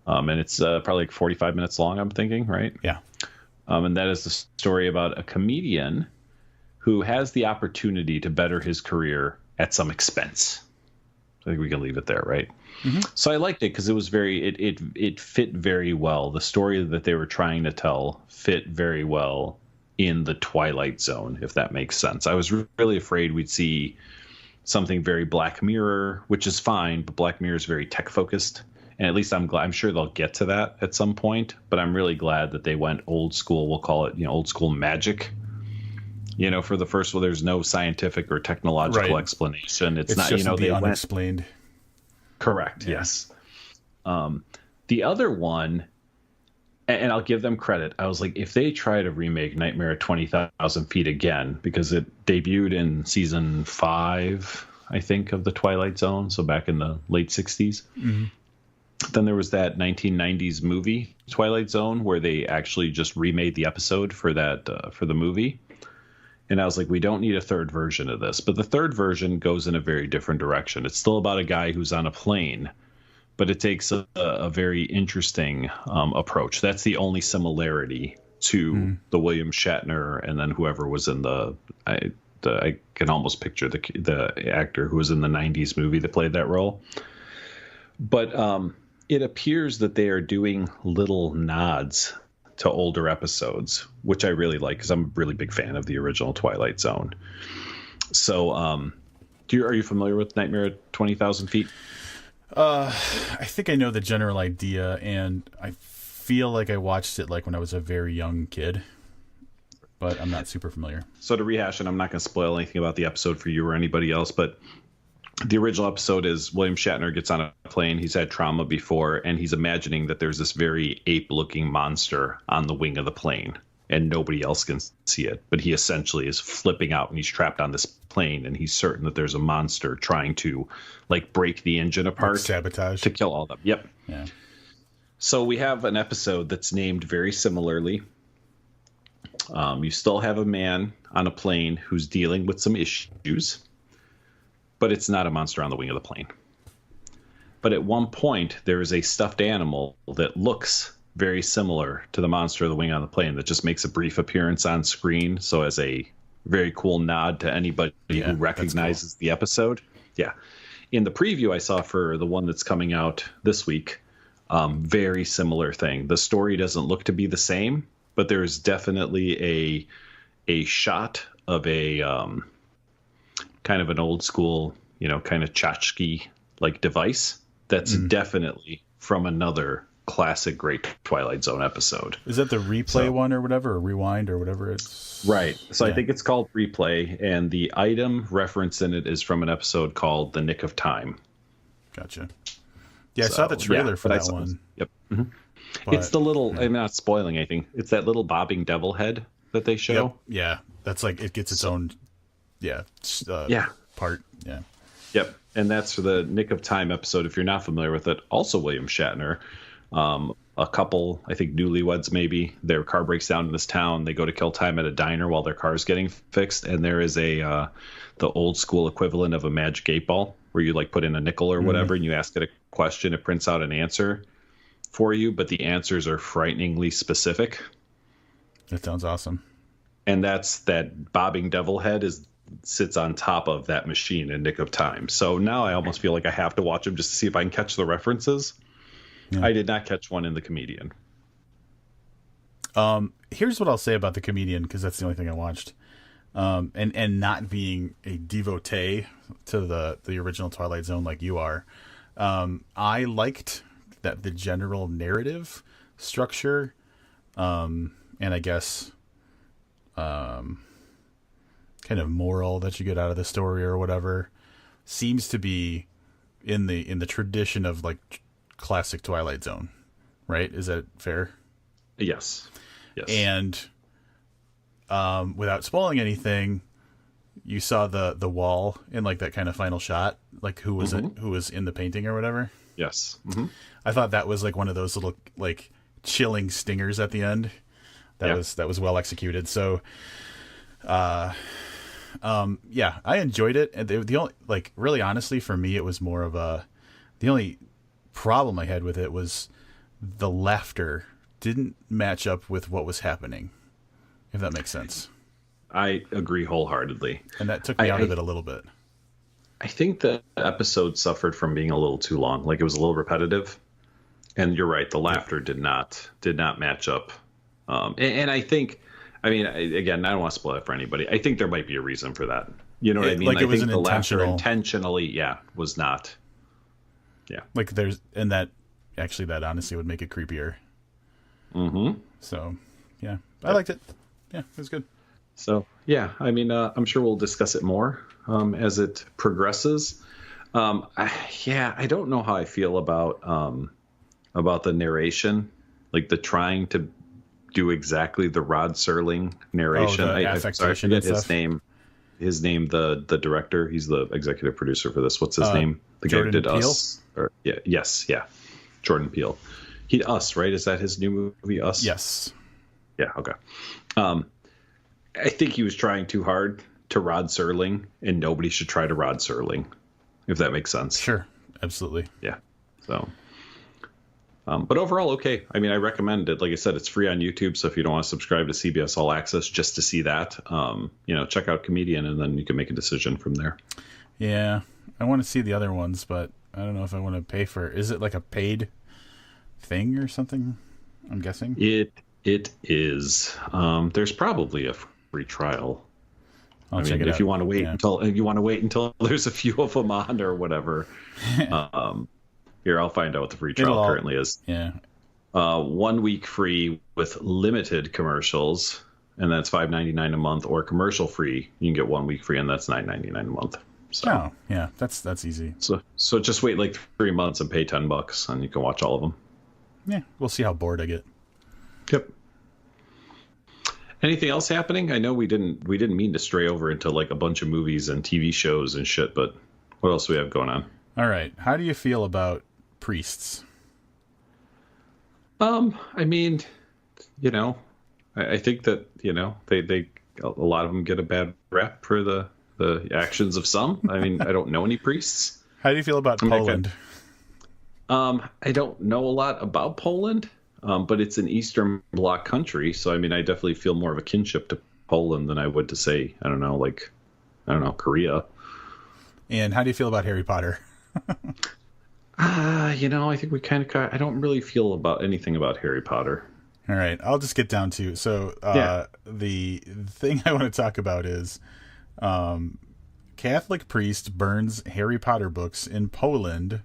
And it's probably like 45 minutes long, I'm thinking, right? Yeah. And that is the story about a comedian who has the opportunity to better his career at some expense. I think we can leave it there, right? Mm-hmm. So I liked it because it was it fit very well. The story that they were trying to tell fit very well in the Twilight Zone, if that makes sense. I was really afraid we'd see something very Black Mirror, which is fine, but Black Mirror is very tech focused. And at least I'm sure they'll get to that at some point, but I'm really glad that they went old school. We'll call it, old school magic. For the first one, there's no scientific or technological explanation. It's not, just the they unexplained. Correct. Yeah. Yes. The other one, and I'll give them credit. I was like, if they try to remake Nightmare at 20,000 Feet again, because it debuted in season 5, I think, of the Twilight Zone. So back in the late 60s. Mm-hmm. Then there was that 1990s movie Twilight Zone where they actually just remade the episode for that for the movie. And I was like, we don't need a third version of this. But the third version goes in a very different direction. It's still about a guy who's on a plane, but it takes a very interesting approach. That's the only similarity to the William Shatner and then whoever was in I can almost picture the actor who was in the 90s movie that played that role. But it appears that they are doing little nods to older episodes, which I really like because I'm a really big fan of the original Twilight Zone. So, are you familiar with Nightmare at 20,000 Feet? I think I know the general idea, and I feel like I watched it like when I was a very young kid, but I'm not super familiar. So to rehash it, I'm not going to spoil anything about the episode for you or anybody else, but the original episode is William Shatner gets on a plane. He's had trauma before, and he's imagining that there's this very ape-looking monster on the wing of the plane, and nobody else can see it. But he essentially is flipping out, and he's trapped on this plane, and he's certain that there's a monster trying to, break the engine apart. Like sabotage. To kill all of them. Yep. Yeah. So we have an episode that's named very similarly. You still have a man on a plane who's dealing with some issues, but it's not a monster on the wing of the plane. But at one point, there is a stuffed animal that looks very similar to the monster of the wing on the plane that just makes a brief appearance on screen. So as a very cool nod to anybody who recognizes the episode. Yeah. In the preview I saw for the one that's coming out this week, very similar thing. The story doesn't look to be the same, but there's definitely a shot of a kind of an old school, kind of tchotchke like device that's definitely from another classic great Twilight Zone episode. Is that the replay one or whatever, or rewind or whatever it's? Right. So I think it's called Replay, and the item reference in it is from an episode called The Nick of Time. Gotcha. Yeah, I saw the trailer for that one. Yep. Mm-hmm. But, it's the little, I'm not spoiling anything. It's that little bobbing devil head that they show. Yep. Yeah. That's it gets its own part. Yeah. Yep. And that's for the Nick of Time episode. If you're not familiar with it, also William Shatner. A couple, I think newlyweds maybe, their car breaks down in this town. They go to kill time at a diner while their car's getting fixed. And there is the old school equivalent of a magic 8-ball where you put in a nickel or whatever and you ask it a question. It prints out an answer for you, but the answers are frighteningly specific. That sounds awesome. And that bobbing devil head sits on top of that machine in Nick of Time. So now I almost feel like I have to watch them just to see if I can catch the references. Yeah. I did not catch one in The Comedian. Here's what I'll say about The Comedian, because that's the only thing I watched. And not being a devotee to the original Twilight Zone like you are, I liked that the general narrative structure, and I guess kind of moral that you get out of the story or whatever seems to be in the tradition of classic Twilight Zone, right? Is that fair? Yes. And without spoiling anything, you saw the wall in like that kind of final shot, like who was who was in the painting or whatever. Yes. I thought that was like one of those little like chilling stingers at the end. That was well executed. So, yeah, I enjoyed it. And the only, like, really honestly for me, it was more of the only problem I had with it was the laughter didn't match up with what was happening, if that makes sense. I agree wholeheartedly. And that took me out of it a little bit. I think the episode suffered from being a little too long. Like, it was a little repetitive. And you're right, the laughter did not match up. And I think, I mean, again, I don't want to spoil it for anybody. I think there might be a reason for that. You know what I mean? Like, it was think an the laughter intentionally, was not. Yeah. Like that honestly would make it creepier. So, yeah, I liked it. Yeah, it was good. So, yeah, I mean, I'm sure we'll discuss it more as it progresses. I don't know how I feel about the narration, like the trying to do exactly the Rod Serling narration. I forget his name, the director. He's the executive producer for this. What's his name? The guy who did Peele? Us. Jordan Peele. Us, right? Is that his new movie, Us? Yes. Yeah. Okay. I think he was trying too hard to Rod Serling, and nobody should try to Rod Serling, if that makes sense. Sure. Absolutely. Yeah. So. But overall, okay. I mean, I recommend it. Like I said, it's free on YouTube. So if you don't want to subscribe to CBS All Access just to see that, check out Comedian, and then you can make a decision from there. Yeah, I want to see the other ones, but I don't know if I want to pay for. Is it like a paid thing or something? I'm guessing it is. There's probably a free trial. I'll check it out. If you want to wait until there's a few of them on or whatever. Here, I'll find out what the free trial currently is. Yeah. 1 week free with limited commercials, and that's $5.99 a month, or commercial free. You can get 1 week free, and that's $9.99 a month. So, yeah, that's easy. So just wait like 3 months and pay $10, and you can watch all of them. Yeah, we'll see how bored I get. Yep. Anything else happening? I know we didn't mean to stray over into like a bunch of movies and TV shows and shit, but what else do we have going on? All right. How do you feel about priests? I mean, I think that, they a lot of them get a bad rap for the actions of some. I mean, I don't know any priests. How do you feel about Poland? I don't know a lot about Poland, but it's an Eastern Bloc country. So, I mean, I definitely feel more of a kinship to Poland than I would to say, Korea. And how do you feel about Harry Potter? I think we kind of I don't really feel about anything about Harry Potter. All right, I'll just get down to the thing I want to talk about is Catholic priest burns Harry Potter books in Poland.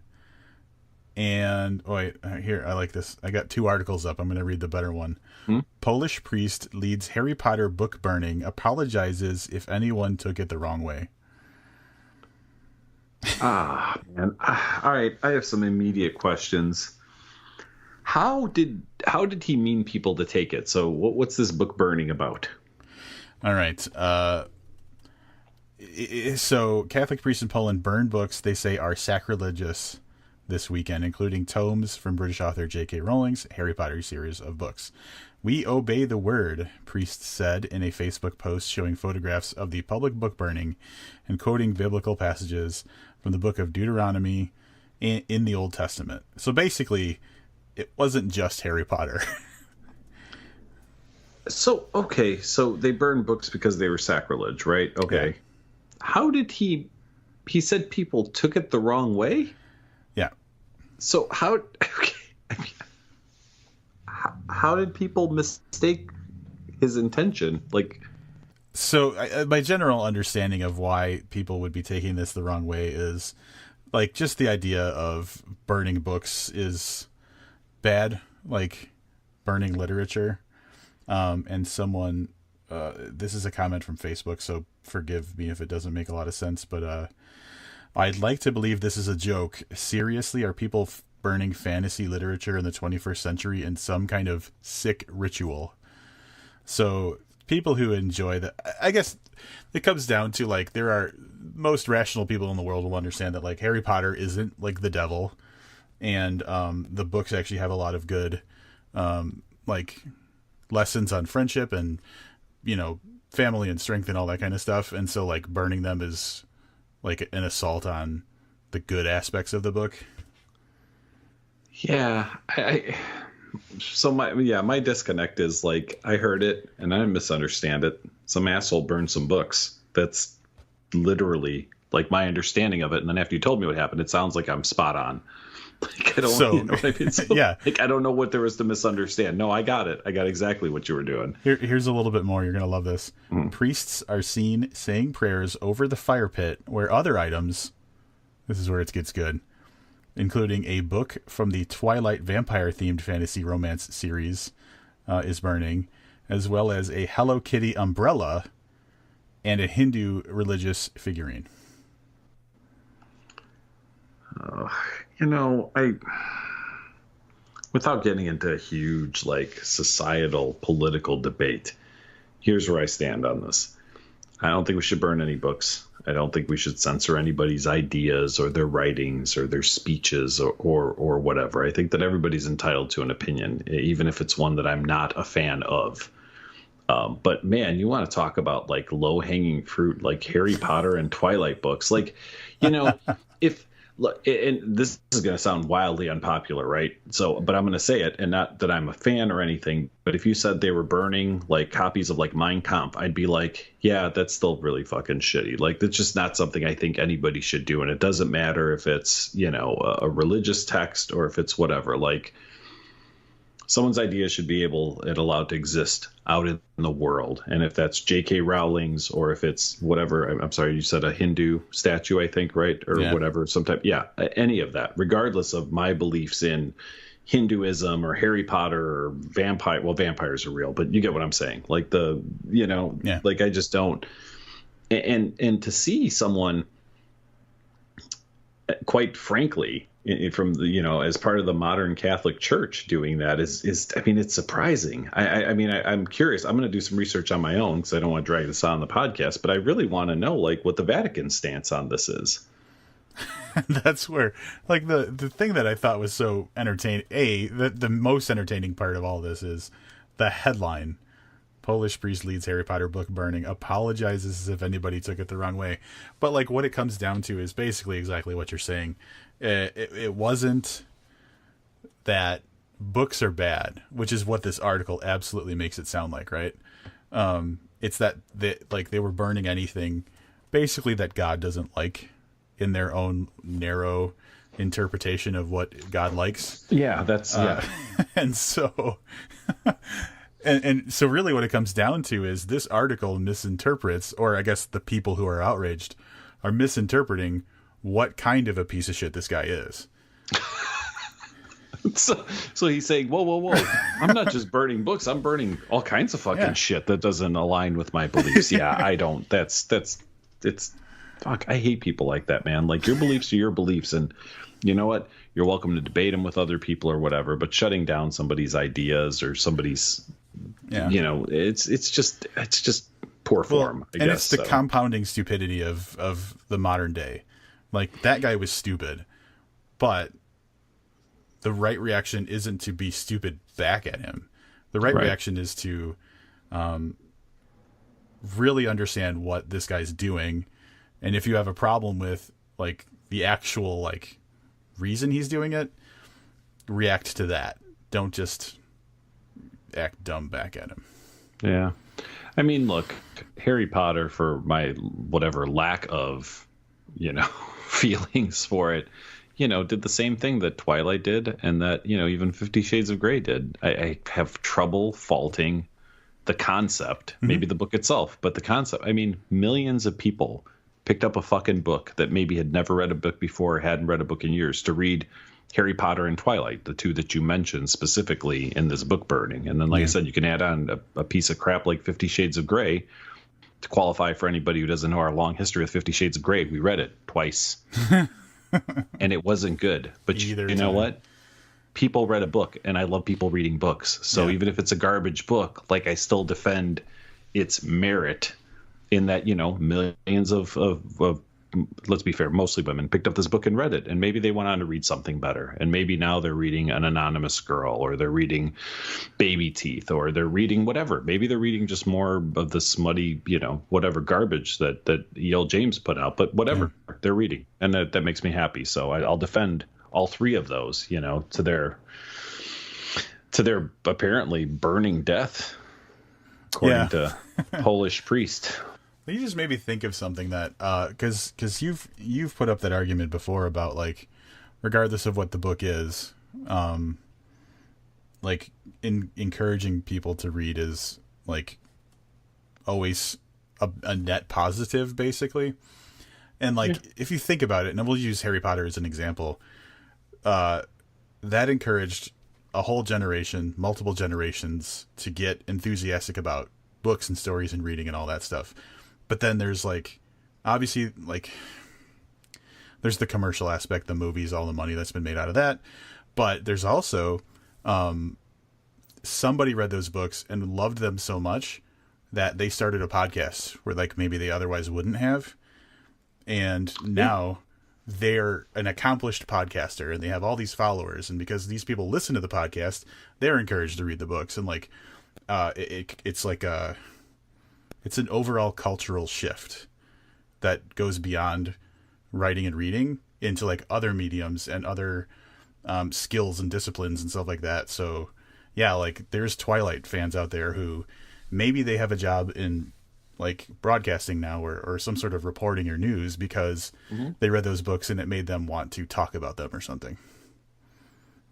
And here, I like this. I got 2 articles up. I'm going to read the better one. Polish priest leads Harry Potter book burning, apologizes if anyone took it the wrong way. Man. All right. I have some immediate questions. How did he mean people to take it? So what's this book burning about? All right. So Catholic priests in Poland burn books they say are sacrilegious this weekend, including tomes from British author J.K. Rowling's Harry Potter series of books. We obey the word, priests said in a Facebook post showing photographs of the public book burning and quoting biblical passages from the book of Deuteronomy in the Old Testament. So basically, it wasn't just Harry Potter. So they burned books because they were sacrilege, right? Okay. Yeah. How did he said people took it the wrong way? Yeah. So how did people mistake his intention? Like, so my general understanding of why people would be taking this the wrong way is like just the idea of burning books is bad, like burning literature. And someone, this is a comment from Facebook, so forgive me if it doesn't make a lot of sense, but I'd like to believe this is a joke. Seriously, are people burning fantasy literature in the 21st century in some kind of sick ritual? So people who enjoy that, I guess it comes down to like there are most rational people in the world will understand that like Harry Potter isn't like the devil, and the books actually have a lot of good like lessons on friendship and family and strength and all that kind of stuff, and so like burning them is like an assault on the good aspects of the book. Yeah, my disconnect is like I heard it and I misunderstand it. Some asshole burned some books. That's literally like my understanding of it. And then after you told me what happened, it sounds like I'm spot on. Like I don't, you know what I mean? So, yeah. Like I don't know what there was to misunderstand. No, I got it. I got exactly what you were doing. Here's a little bit more. You're gonna love this. Priests are seen saying prayers over the fire pit, where other items. This is where it gets good. Including a book from the Twilight vampire-themed fantasy romance series is burning, as well as a Hello Kitty umbrella and a Hindu religious figurine. Without getting into a huge like societal political debate, here's where I stand on this. I don't think we should burn any books. I don't think we should censor anybody's ideas or their writings or their speeches or whatever. I think that everybody's entitled to an opinion, even if it's one that I'm not a fan of. But man, you want to talk about like low hanging fruit, like Harry Potter and Twilight books. Like, if look, and this is going to sound wildly unpopular, right? So, but I'm going to say it, and not that I'm a fan or anything, but if you said they were burning like copies of like Mein Kampf, I'd be like, yeah, that's still really fucking shitty. Like, that's just not something I think anybody should do. And it doesn't matter if it's, a religious text or if it's whatever. Like, someone's idea should be able and allowed to exist out in the world. And if that's J.K. Rowling's or if it's whatever, I'm sorry, you said a Hindu statue, I think, right? Or whatever, some type. Yeah, any of that, regardless of my beliefs in Hinduism or Harry Potter or vampire. Well, vampires are real, but you get what I'm saying. Like like I just don't. And to see someone, quite frankly, from the as part of the modern Catholic Church doing that is I mean, it's surprising. I'm curious. I'm going to do some research on my own because I don't want to drag this on the podcast, but I really want to know like what the Vatican's stance on this is. That's where like the thing that I thought was so entertaining. The most entertaining part of all this is the headline: Polish priest leads Harry Potter book burning, apologizes as if anybody took it the wrong way. But like what it comes down to is basically exactly what you're saying. It wasn't that books are bad, which is what this article absolutely makes it sound like, right? It's that they were burning anything basically that God doesn't like in their own narrow interpretation of what God likes. Yeah, that's and so and so really what it comes down to is this article misinterprets, or I guess the people who are outraged are misinterpreting what kind of a piece of shit this guy is. So he's saying, whoa, I'm not just burning books, I'm burning all kinds of fucking shit that doesn't align with my beliefs. Yeah, I don't. It's fuck. I hate people like that, man. Like, your beliefs are your beliefs, and you know what? You're welcome to debate them with other people or whatever, but shutting down somebody's ideas or somebody's, it's just poor form. I guess. It's the compounding stupidity of the modern day. Like, that guy was stupid, but the right reaction isn't to be stupid back at him. The right reaction is to really understand what this guy's doing. And if you have a problem with like the actual like reason he's doing it, react to that. Don't just act dumb back at him. Yeah. I mean, look, Harry Potter, for my whatever lack of, feelings for it, did the same thing that Twilight did, and that, even 50 Shades of Grey did. I have trouble faulting the concept, maybe the book itself, but the concept. I mean, millions of people picked up a fucking book that maybe had never read a book before, hadn't read a book in years, to read Harry Potter and Twilight, the two that you mentioned specifically in this book burning. And then, like I said, you can add on a piece of crap like 50 Shades of Grey to qualify for anybody who doesn't know our long history with 50 Shades of Grey. We read it twice. And it wasn't good. But you know what? People read a book, and I love people reading books. So even if it's a garbage book, like, I still defend its merit in that, millions of let's be fair, mostly women picked up this book and read it, and maybe they went on to read something better, and maybe now they're reading An Anonymous Girl, or they're reading Baby Teeth, or they're reading whatever. Maybe they're reading just more of the smutty, whatever garbage that E.L. James put out, but whatever they're reading, and that makes me happy. So I'll defend all three of those, to their apparently burning death, according to Polish priest. You just made me think of something that, because you've put up that argument before about, like, regardless of what the book is, like, encouraging people to read is, like, always a net positive, basically. And, like, if you think about it, and we'll use Harry Potter as an example, that encouraged a whole generation, multiple generations, to get enthusiastic about books and stories and reading and all that stuff. But then there's, like, obviously, like, there's the commercial aspect, the movies, all the money that's been made out of that. But there's also somebody read those books and loved them so much that they started a podcast where, like, maybe they otherwise wouldn't have. And now they're an accomplished podcaster and they have all these followers. And because these people listen to the podcast, they're encouraged to read the books. And, like, it's like it's an overall cultural shift that goes beyond writing and reading into, like, other mediums and other skills and disciplines and stuff like that. So yeah, like, there's Twilight fans out there who maybe they have a job in, like, broadcasting now or some sort of reporting or news because they read those books and it made them want to talk about them or something.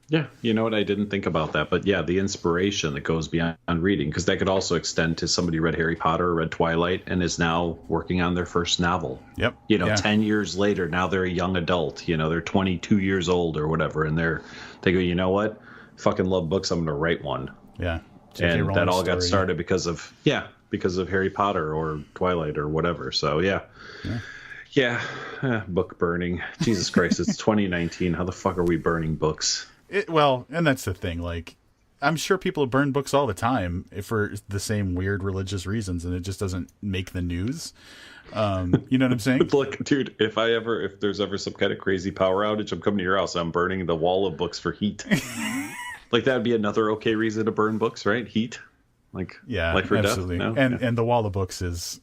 Yeah, you know what? I didn't think about that. But yeah, the inspiration that goes beyond reading, because that could also extend to somebody who read Harry Potter or read Twilight and is now working on their first novel. Yep. 10 years later, now they're a young adult. They're 22 years old or whatever. And they go, you know what? Fucking love books. I'm going to write one. Yeah. And that all got started because of Harry Potter or Twilight or whatever. So yeah. Book burning. Jesus Christ, it's 2019. How the fuck are we burning books? And that's the thing. Like, I'm sure people burn books all the time for the same weird religious reasons, and it just doesn't make the news. You know what I'm saying? Look, dude, if there's ever some kind of crazy power outage, I'm coming to your house. I'm burning the wall of books for heat. Like, that would be another okay reason to burn books, right? Heat. Like for absolutely. Death? No? And the wall of books is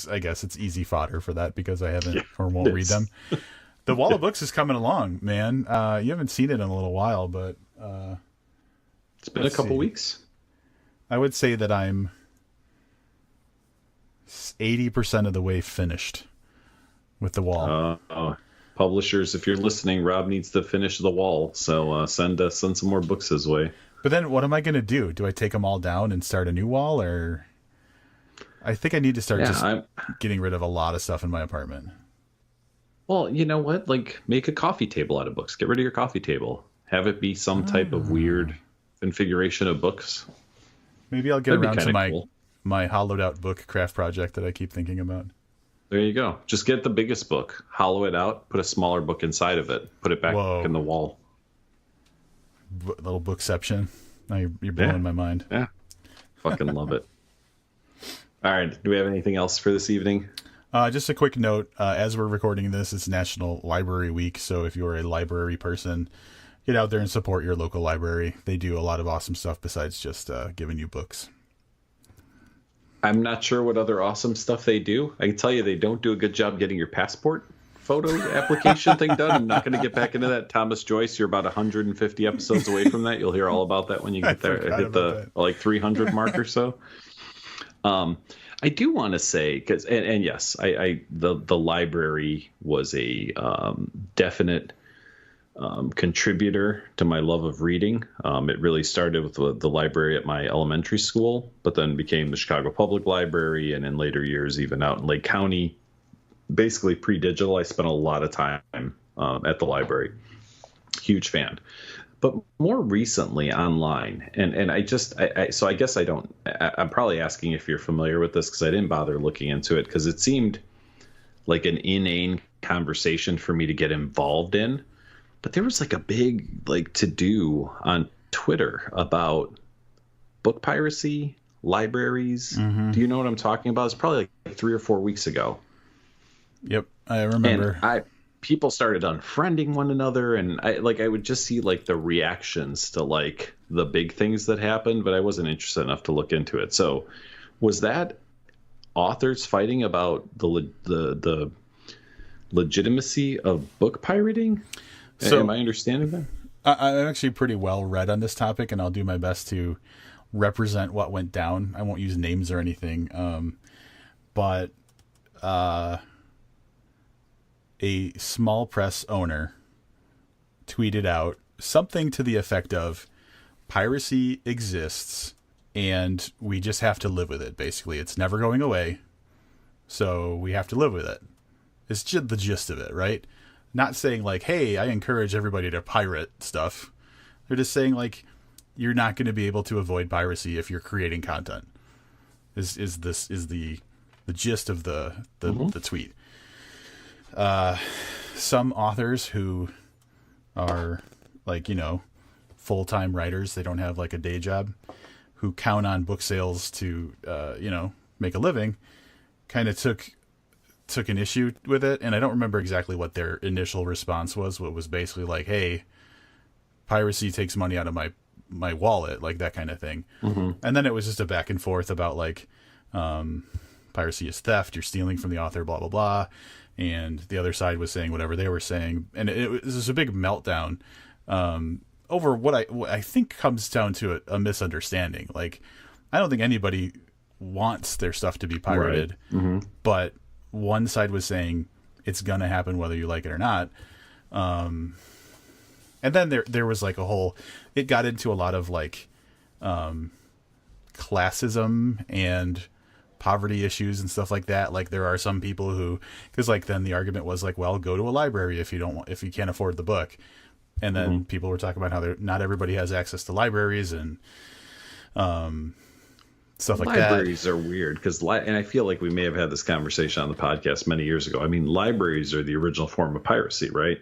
I guess it's easy fodder for that because I haven't or won't read them. The Wall of Books is coming along, man. You haven't seen it in a little while, but it's been a couple weeks. I would say that I'm 80% of the way finished with The Wall. Publishers, if you're listening, Rob needs to finish The Wall, so send some more books his way. But then what am I going to do? Do I take them all down and start a new wall, or I think I need to start getting rid of a lot of stuff in my apartment. Well, you know what? Like, make a coffee table out of books. Get rid of your coffee table. Have it be some type of weird configuration of books. Maybe I'll get around to my hollowed out book craft project that I keep thinking about. There you go. Just get the biggest book, hollow it out, put a smaller book inside of it, put it back in the wall. Little bookception. Now you're blowing my mind. Yeah. Fucking love it. All right. Do we have anything else for this evening? Just a quick note. As we're recording this, it's National Library Week. So if you're a library person, get out there and support your local library. They do a lot of awesome stuff besides just giving you books. I'm not sure what other awesome stuff they do. I can tell you they don't do a good job getting your passport photo application thing done. I'm not going to get back into that. Thomas Joyce, you're about 150 episodes away from that. You'll hear all about that when you get there. Hit the like 300 mark or so. I do want to say, because and yes, the library was a definite contributor to my love of reading. It really started with the library at my elementary school, but then became the Chicago Public Library, and in later years, even out in Lake County. Basically, pre-digital, I spent a lot of time at the library. Huge fan. But more recently online, and so I guess I'm probably asking if you're familiar with this because I didn't bother looking into it because it seemed like an inane conversation for me to get involved in. But there was like a big to-do on Twitter about book piracy, libraries. Mm-hmm. Do you know what I'm talking about? It's probably like 3 or 4 weeks ago. Yep, I remember. And people started unfriending one another, and I would just see like the reactions to like the big things that happened, but I wasn't interested enough to look into it. So was that authors fighting about the legitimacy of book pirating? So, am I understanding that? I'm actually pretty well read on this topic, and I'll do my best to represent what went down. I won't use names or anything, but a small press owner tweeted out something to the effect of, piracy exists and we just have to live with it. Basically, it's never going away, so we have to live with it. It's just the gist of it, right? Not saying like, hey, I encourage everybody to pirate stuff. They're just saying like, you're not going to be able to avoid piracy if you're creating content. Is the gist of the tweet. Some authors who are like, full-time writers, they don't have like a day job, who count on book sales to, make a living, kind of took an issue with it. And I don't remember exactly what their initial response was. What was basically like, hey, piracy takes money out of my wallet, like that kind of thing. Mm-hmm. And then it was just a back and forth about like, piracy is theft, you're stealing from the author, blah, blah, blah. And the other side was saying whatever they were saying. And it was a big meltdown over what I think comes down to a misunderstanding. Like, I don't think anybody wants their stuff to be pirated, right. Mm-hmm. But one side was saying it's going to happen whether you like it or not. And then there was like it got into a lot of like classism and poverty issues and stuff like that. Like, there are some people who, because like then the argument was like, well, go to a library if you can't afford the book. And then mm-hmm. people were talking about how not everybody has access to libraries and stuff like that. Libraries are weird because, and I feel like we may have had this conversation on the podcast many years ago. I mean, libraries are the original form of piracy, right?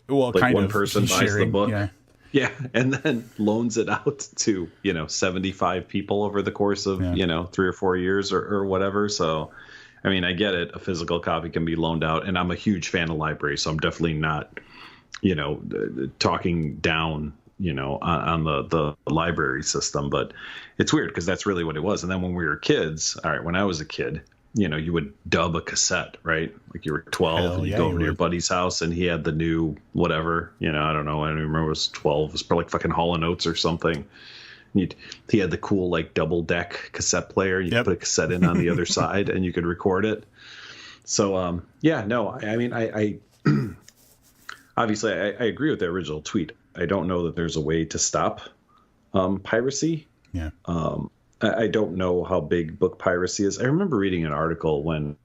Well, like kind one of person sharing, buys the book. Yeah, and then loans it out to 75 people over the course of 3 or 4 years or whatever. So, I mean, I get it. A physical copy can be loaned out, and I'm a huge fan of libraries, so I'm definitely not talking down on the library system. But it's weird because that's really what it was. And then when we were kids, all right, when I was a kid, you would dub a cassette, right? Like you were 12 and you go over to your buddy's house and he had the new whatever, I don't know. I don't even remember. It was 12. It was probably like fucking Hall & Oates or something. He had the cool like double deck cassette player. You could put a cassette in on the other side and you could record it. So, I mean, I obviously I agree with the original tweet. I don't know that there's a way to stop piracy. Yeah. I don't know how big book piracy is. I remember reading an article when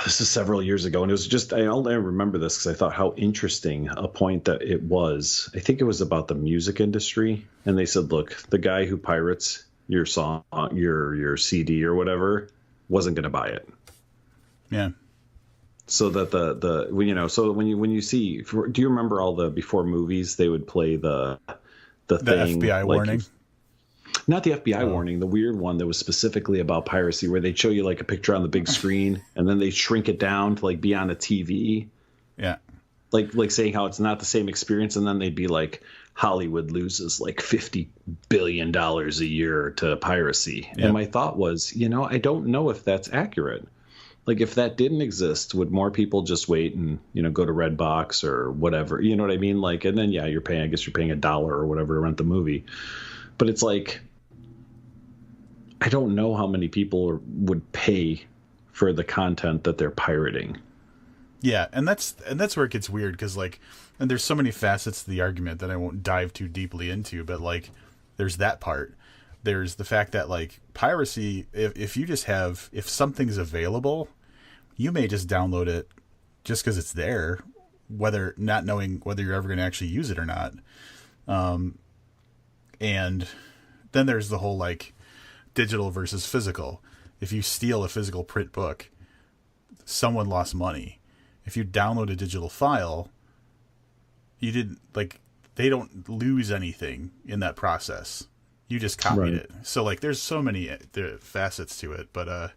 this is several years ago, and it was just, I only remember this because I thought how interesting a point that it was. I think it was about the music industry, and they said, look, the guy who pirates your song, your CD or whatever, wasn't going to buy it. Yeah. So that so when you see, do you remember all the before movies they would play the thing, FBI warning? Not the FBI warning, the weird one that was specifically about piracy, where they'd show you like a picture on the big screen and then they shrink it down to like be on a TV. Yeah. Like saying how it's not the same experience. And then they'd be like, Hollywood loses like $50 billion a year to piracy. Yep. And my thought was, I don't know if that's accurate. Like, if that didn't exist, would more people just wait and, go to Redbox or whatever? You know what I mean? Like, and then, you're paying $1 or whatever to rent the movie. But it's like, I don't know how many people would pay for the content that they're pirating. Yeah, and that's where it gets weird because and there's so many facets to the argument that I won't dive too deeply into, but there's that part. There's the fact that piracy, if something's available, you may just download it just because it's there, not knowing whether you're ever going to actually use it or not. And then there's the whole digital versus physical. If you steal a physical print book, someone lost money. If you download a digital file, you didn't they don't lose anything in that process. You just copied Right. it. So like, there's so many facets to it. But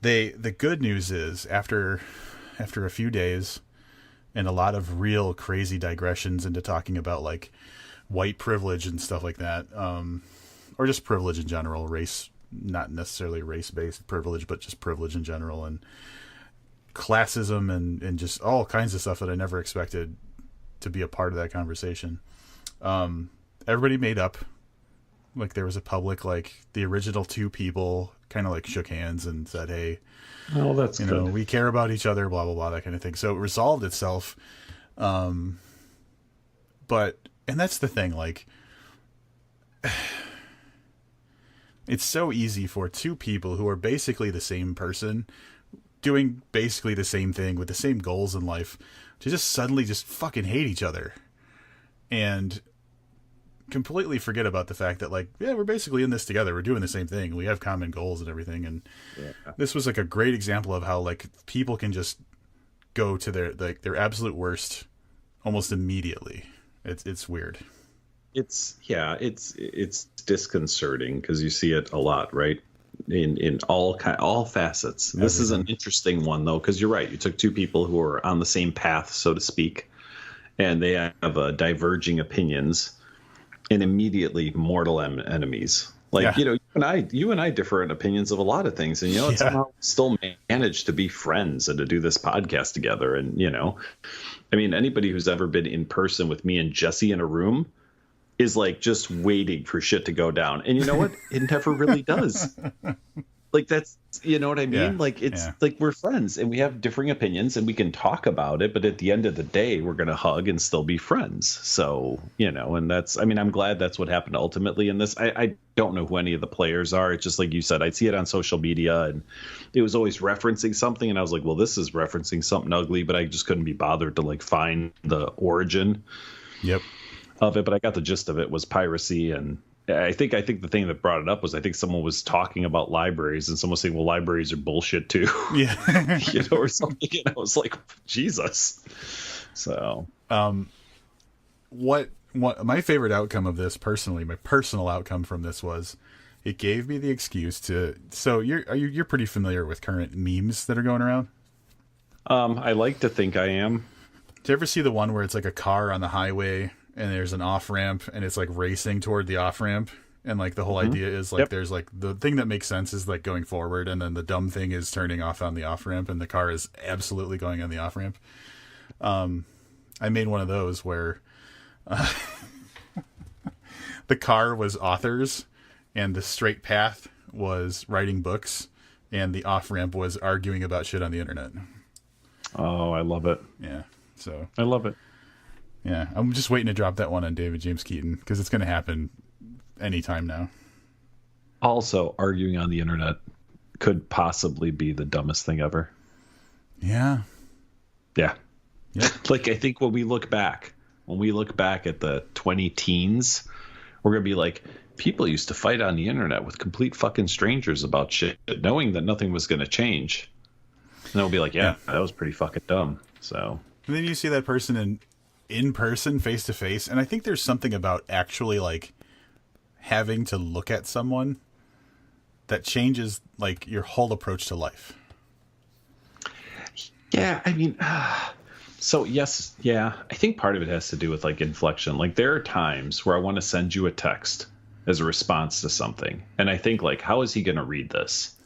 the good news is after a few days and a lot of real crazy digressions into talking about like white privilege and stuff like that, or just privilege in general, race, not necessarily race-based privilege, but just privilege in general, and classism and just all kinds of stuff that I never expected to be a part of that conversation. Everybody made up. Like, there was a public, like, the original two people kind of like shook hands and said, hey, Oh, that's you good. know, we care about each other, blah, blah, blah, that kind of thing. So it resolved itself. But, and that's the thing, like, it's so easy for two people who are basically the same person doing basically the same thing with the same goals in life to just suddenly just fucking hate each other and completely forget about the fact that, like, yeah, we're basically in this together. We're doing the same thing. We have common goals and everything. And this was like a great example of how, like, people can just go to their absolute worst almost immediately. It's weird. It's disconcerting because you see it a lot, right? In all facets. This is an interesting one though, because you're right. You took two people who are on the same path, so to speak, and they have diverging opinions, and immediately mortal enemies. Like, Yeah. you know, you and I differ in opinions of a lot of things, and, you know, somehow still managed to be friends and to do this podcast together. And, you know, I mean, anybody who's ever been in person with me and Jesse in a room is like just waiting for shit to go down. And you know what? It never really does. Like, that's, you know what I mean? Yeah, Like, it's like we're friends and we have differing opinions and we can talk about it. But at the end of the day, we're going to hug and still be friends. So, you know, and that's, I mean, I'm glad that's what happened ultimately in this. I don't know who any of the players are. It's just like you said, I'd see it on social media and it was always referencing something. And I was like, well, this is referencing something ugly, but I just couldn't be bothered to like find the origin of it. But I got the gist of it was piracy. And I think the thing that brought it up was I think someone was talking about libraries and someone was saying, well, libraries are bullshit too. Yeah. You know, or something. And I was like, Jesus. So, what my favorite outcome of this personally, my personal outcome from this was it gave me the excuse to, so you're pretty familiar with current memes that are going around? I like to think I am. Do you ever see the one where it's like a car on the highway and there's an off ramp and it's like racing toward the off ramp? And like the whole idea is like, there's like the thing that makes sense is like going forward. And then the dumb thing is turning off on the off ramp and the car is absolutely going on the off ramp. I made one of those where the car was authors and the straight path was writing books and the off ramp was arguing about shit on the internet. Oh, I love it. Yeah. So I love it. yeah, I'm just waiting to drop that one on David James Keaton because it's going to happen anytime now. Also, arguing on the internet could possibly be the dumbest thing ever. Yeah. Yeah. Yep. Like, I think when we look back at the 20 teens, we're going to be like, people used to fight on the internet with complete fucking strangers about shit, knowing that nothing was going to change. And then we'll be like, yeah, that was pretty fucking dumb. So. And then you see that person in person, face to face, and I think there's something about actually like having to look at someone that changes like your whole approach to life. Yeah, I mean, so yes, yeah, I think part of it has to do with like inflection. Like, there are times where I want to send you a text as a response to something, and I think like, how is he going to read this?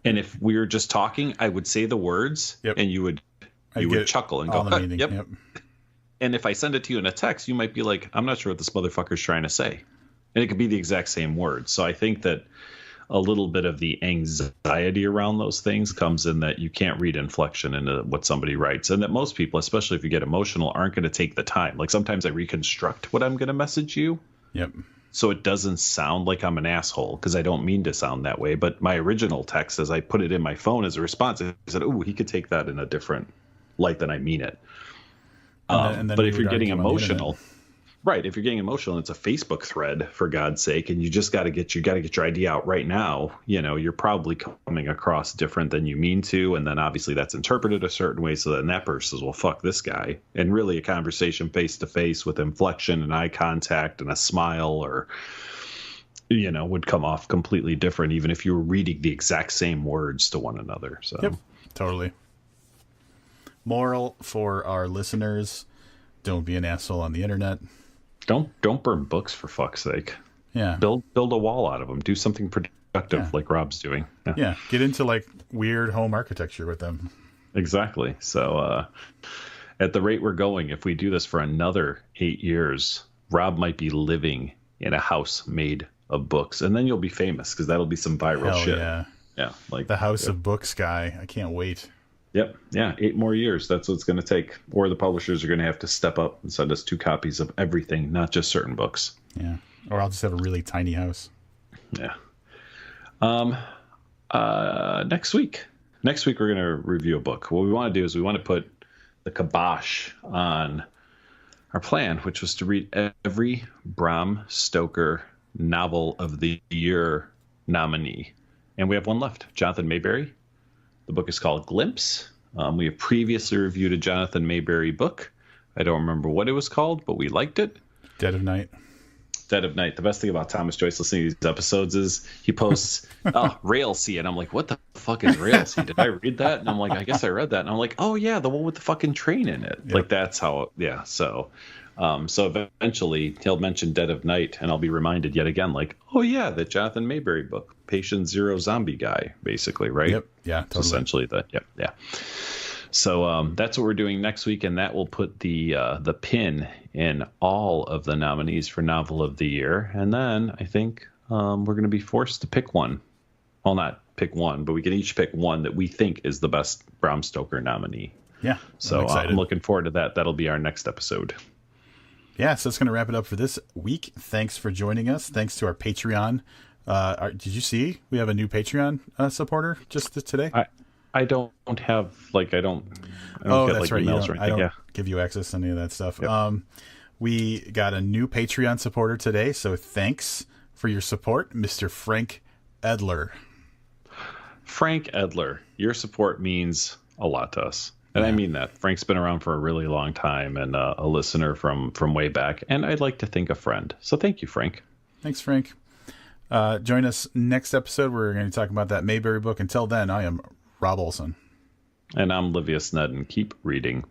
And if we were just talking, I would say the words, and you would chuckle and go, yep. And if I send it to you in a text, you might be like, I'm not sure what this motherfucker's trying to say. And it could be the exact same words. So I think that a little bit of the anxiety around those things comes in that you can't read inflection into what somebody writes. And that most people, especially if you get emotional, aren't going to take the time. Like, sometimes I reconstruct what I'm going to message you. Yep. So it doesn't sound like I'm an asshole, because I don't mean to sound that way. But my original text, as I put it in my phone as a response, I said, oh, he could take that in a different light than I mean it. And then but if you're getting emotional, right? If you're getting emotional, it's a Facebook thread, for God's sake, and you just got to get your idea out right now. You know, you're probably coming across different than you mean to, and then obviously that's interpreted a certain way. So then that person says, "Well, fuck this guy." And really, a conversation face to face with inflection and eye contact and a smile, or would come off completely different, even if you were reading the exact same words to one another. So, yep, totally. Moral for our listeners: don't be an asshole on the internet. Don't burn books, for fuck's sake. Yeah. Build a wall out of them. Do something productive like Rob's doing. Yeah. Get into like weird home architecture with them. Exactly. So at the rate we're going, if we do this for another 8 years, Rob might be living in a house made of books, and then you'll be famous because that'll be some viral shit. Yeah. Like the House of Books guy. I can't wait. Yep. Yeah. 8 more years. That's what it's going to take. Or the publishers are going to have to step up and send us 2 copies of everything, not just certain books. Yeah. Or I'll just have a really tiny house. Yeah. Next week we're going to review a book. What we want to do is we want to put the kibosh on our plan, which was to read every Bram Stoker novel of the year nominee. And we have one left, Jonathan Mayberry. The book is called Glimpse. We have previously reviewed a Jonathan Mayberry book. I don't remember what it was called, but we liked it. Dead of Night. The best thing about Thomas Joyce listening to these episodes is he posts, Railsea. And I'm like, what the fuck is Railsea? Did I read that? And I'm like, I guess I read that. And I'm like, oh, yeah, the one with the fucking train in it. Yep. Like, that's how, yeah. So eventually he'll mention Dead of Night, and I'll be reminded yet again, like, oh, yeah, the Jonathan Mayberry book, Patient Zero Zombie Guy, basically, right? Yep. Yeah, totally. So essentially yeah. So that's what we're doing next week, and that will put the pin in all of the nominees for Novel of the Year. And then I think we're going to be forced to pick one. Well, not pick one, but we can each pick one that we think is the best Bram Stoker nominee. Yeah. So I'm looking forward to that. That'll be our next episode. Yeah, so that's going to wrap it up for this week. Thanks for joining us. Thanks to our Patreon. Did you see we have a new Patreon supporter just today? I don't have I don't oh, get that's like right. emails or anything. I don't give you access to any of that stuff. Yep. We got a new Patreon supporter today, so thanks for your support, Mr. Frank Edler. Frank Edler, your support means a lot to us. And I mean that. Frank's been around for a really long time and a listener from way back, and I'd like to think a friend. So thank you, Frank. Thanks, Frank. Join us next episode. We're going to talk about that Mayberry book. Until then, I am Rob Olson. And I'm Livius Ned, and keep reading.